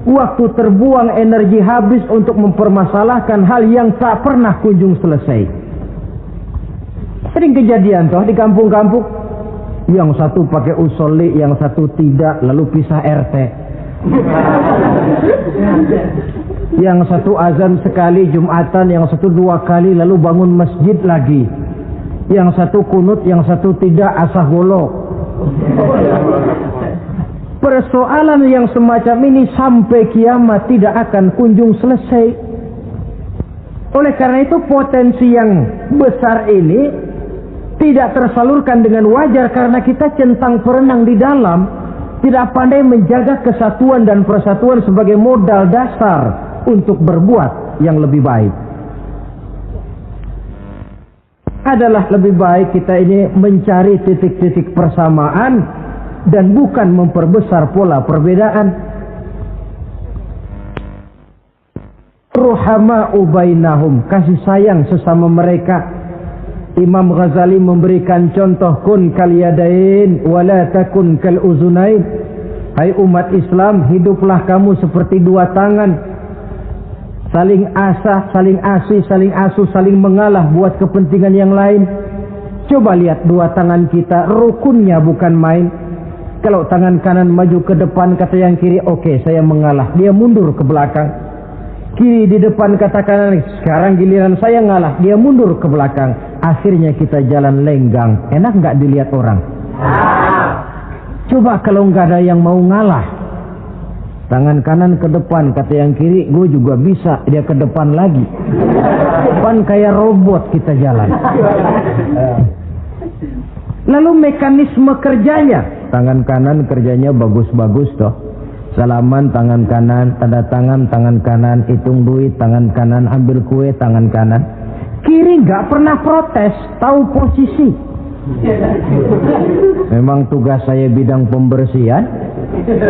waktu terbuang, energi habis untuk mempermasalahkan hal yang tak pernah kunjung selesai. Sering kejadian toh di kampung-kampung. Yang satu pakai usolli, yang satu tidak, lalu pisah RT. Yang satu azan sekali Jumatan, yang satu 2 kali, lalu bangun masjid lagi. Yang satu kunut, yang satu tidak, asah golok. Persoalan yang semacam ini sampai kiamat tidak akan kunjung selesai. Oleh karena itu potensi yang besar ini tidak tersalurkan dengan wajar karena kita centang perenang di dalam, tidak pandai menjaga kesatuan dan persatuan sebagai modal dasar untuk berbuat yang lebih baik. adalah lebih baik kita ini mencari titik-titik persamaan dan bukan memperbesar pola perbedaan. Ruhama'u bainahum, kasih sayang sesama mereka. Imam Ghazali memberikan contoh, kun kal yadain wala takun kal uzunain. Hai umat Islam, hiduplah kamu seperti dua tangan, saling asah, saling asih, saling asuh, saling mengalah buat kepentingan yang lain. Coba lihat dua tangan kita, rukunnya bukan main. Kalau tangan kanan maju ke depan, kata yang kiri, oke, saya mengalah, dia mundur ke belakang. Kiri di depan, kata kanan, sekarang giliran saya ngalah, dia mundur ke belakang. Akhirnya kita jalan lenggang. Enak nggak dilihat orang? Coba kalau nggak ada yang mau ngalah, tangan kanan ke depan, kata yang kiri, gue juga bisa, dia ke depan lagi. Depan kayak robot kita jalan. Lalu mekanisme kerjanya, tangan kanan kerjanya bagus-bagus toh. Salaman tangan kanan, tanda tangan tangan kanan, hitung duit tangan kanan, ambil kue tangan kanan. Kiri nggak pernah protes, tahu posisi. Memang tugas saya bidang pembersihan,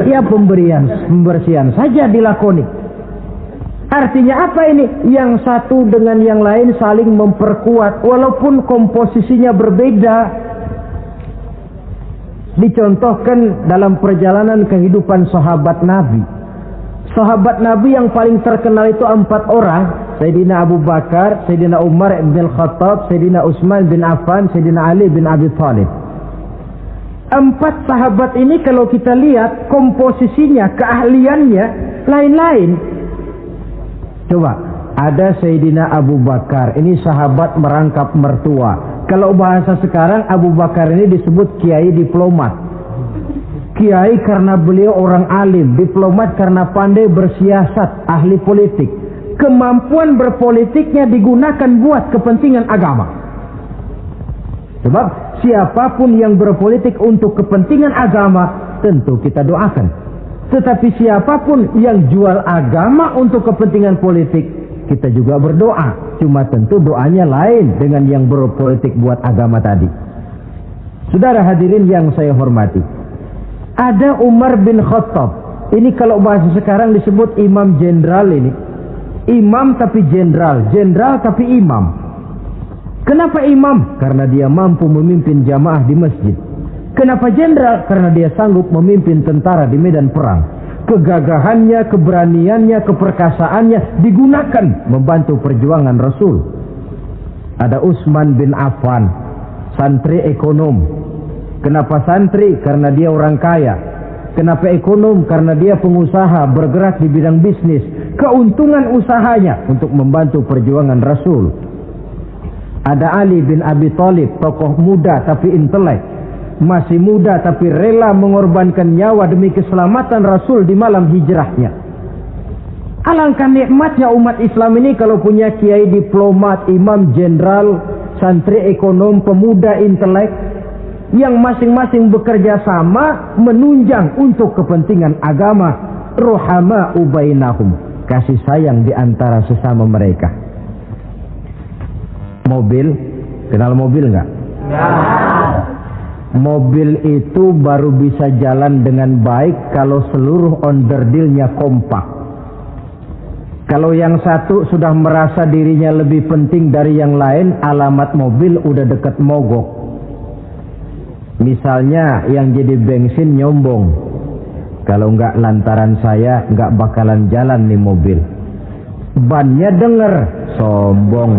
ya pembersihan saja dilakoni. Artinya apa ini? Yang satu dengan yang lain saling memperkuat walaupun komposisinya berbeda. Dicontohkan dalam perjalanan kehidupan sahabat Nabi. Sahabat Nabi yang paling terkenal itu 4 orang. Sayyidina Abu Bakar, Sayyidina Umar bin Khattab, Sayyidina Utsman bin Affan, Sayyidina Ali bin Abi Thalib. 4 sahabat ini kalau kita lihat komposisinya, keahliannya lain-lain. Coba, ada Sayyidina Abu Bakar, ini sahabat merangkap mertua. Kalau bahasa sekarang, Abu Bakar ini disebut kiai diplomat. Kiai karena beliau orang alim, diplomat karena pandai bersiasat, ahli politik. Kemampuan berpolitiknya digunakan buat kepentingan agama. Sebab siapapun yang berpolitik untuk kepentingan agama, tentu kita doakan. Tetapi siapapun yang jual agama untuk kepentingan politik, kita juga berdoa. Cuma tentu doanya lain dengan yang berpolitik buat agama tadi. Saudara hadirin yang saya hormati, ada Umar bin Khattab. Ini kalau bahasa sekarang disebut imam jenderal ini. Imam tapi jenderal, jenderal tapi imam. Kenapa imam? Karena dia mampu memimpin jamaah di masjid. Kenapa jenderal? Karena dia sanggup memimpin tentara di medan perang. Kegagahannya, keberaniannya, keperkasaannya digunakan membantu perjuangan Rasul. Ada Utsman bin Affan, santri ekonom. Kenapa santri? Karena dia orang kaya. Kenapa ekonom? Karena dia pengusaha bergerak di bidang bisnis. Keuntungan usahanya untuk membantu perjuangan Rasul. Ada Ali bin Abi Thalib, tokoh muda tapi intelek. Masih muda tapi rela mengorbankan nyawa demi keselamatan Rasul di malam hijrahnya. Alangkah nikmatnya umat Islam ini kalau punya kiai diplomat, imam jenderal, santri ekonom, pemuda intelek yang masing-masing bekerja sama menunjang untuk kepentingan agama. Ruhama'u bainahum, kasih sayang di antara sesama mereka. Mobil, kenal mobil nggak? Mobil itu baru bisa jalan dengan baik kalau seluruh onderdilnya kompak. Kalau yang satu sudah merasa dirinya lebih penting dari yang lain, alamat mobil udah deket mogok. Misalnya yang jadi bensin nyombong, kalau nggak lantaran saya nggak bakalan jalan nih mobil. Bannya denger, sombong.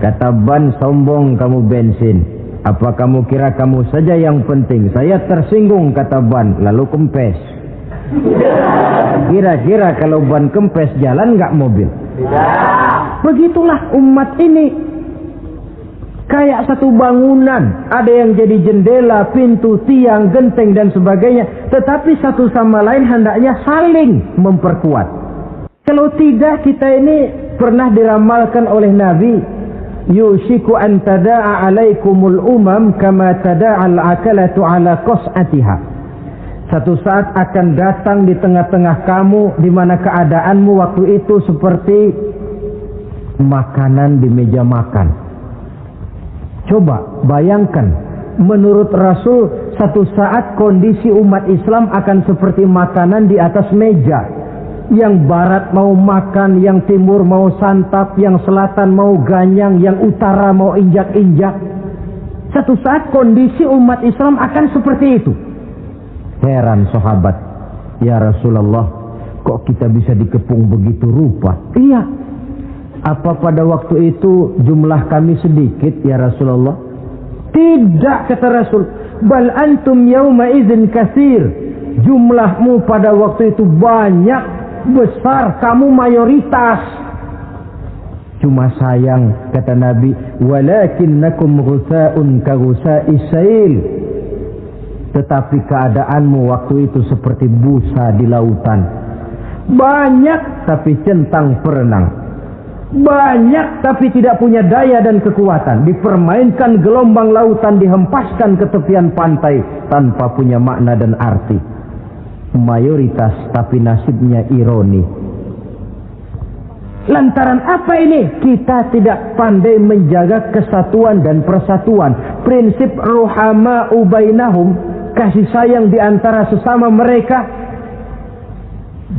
Kata ban, sombong kamu bensin. Apa kamu kira kamu saja yang penting? Saya tersinggung, kata ban, lalu kempes. Kira-kira kalau ban kempes jalan nggak mobil? Begitulah umat ini. Kayak satu bangunan, ada yang jadi jendela, pintu, tiang, genteng dan sebagainya. Tetapi satu sama lain hendaknya saling memperkuat. Kalau tidak, kita ini pernah diramalkan oleh Nabi, yushiku an tada'a alaikumul umam kama tada'al akalatu ala qas'atiha. Satu saat akan datang di tengah-tengah kamu di mana keadaanmu waktu itu seperti makanan di meja makan. Coba bayangkan, menurut Rasul satu saat kondisi umat Islam akan seperti makanan di atas meja. Yang barat mau makan, yang timur mau santap, yang selatan mau ganyang, yang utara mau injak-injak. Satu saat kondisi umat Islam akan seperti itu. Heran sahabat, ya Rasulullah, kok kita bisa dikepung begitu rupa? Iya. Apa pada waktu itu jumlah kami sedikit ya Rasulullah? Tidak, kata Rasul. Bal antum yawma idzin katsir. Jumlahmu pada waktu itu banyak, besar, kamu mayoritas. Cuma sayang, kata Nabi, walakinnakum ghusaa'un ka ghusaa'is sail. Tetapi keadaanmu waktu itu seperti busa di lautan. Banyak tapi centang perenang. Banyak tapi tidak punya daya dan kekuatan. Dipermainkan gelombang lautan, dihempaskan ke tepian pantai tanpa punya makna dan arti. Mayoritas tapi nasibnya ironi. Lantaran apa ini? Kita tidak pandai menjaga kesatuan dan persatuan. Prinsip ruhama'u bainahum, kasih sayang di antara sesama mereka,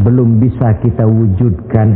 belum bisa kita wujudkan.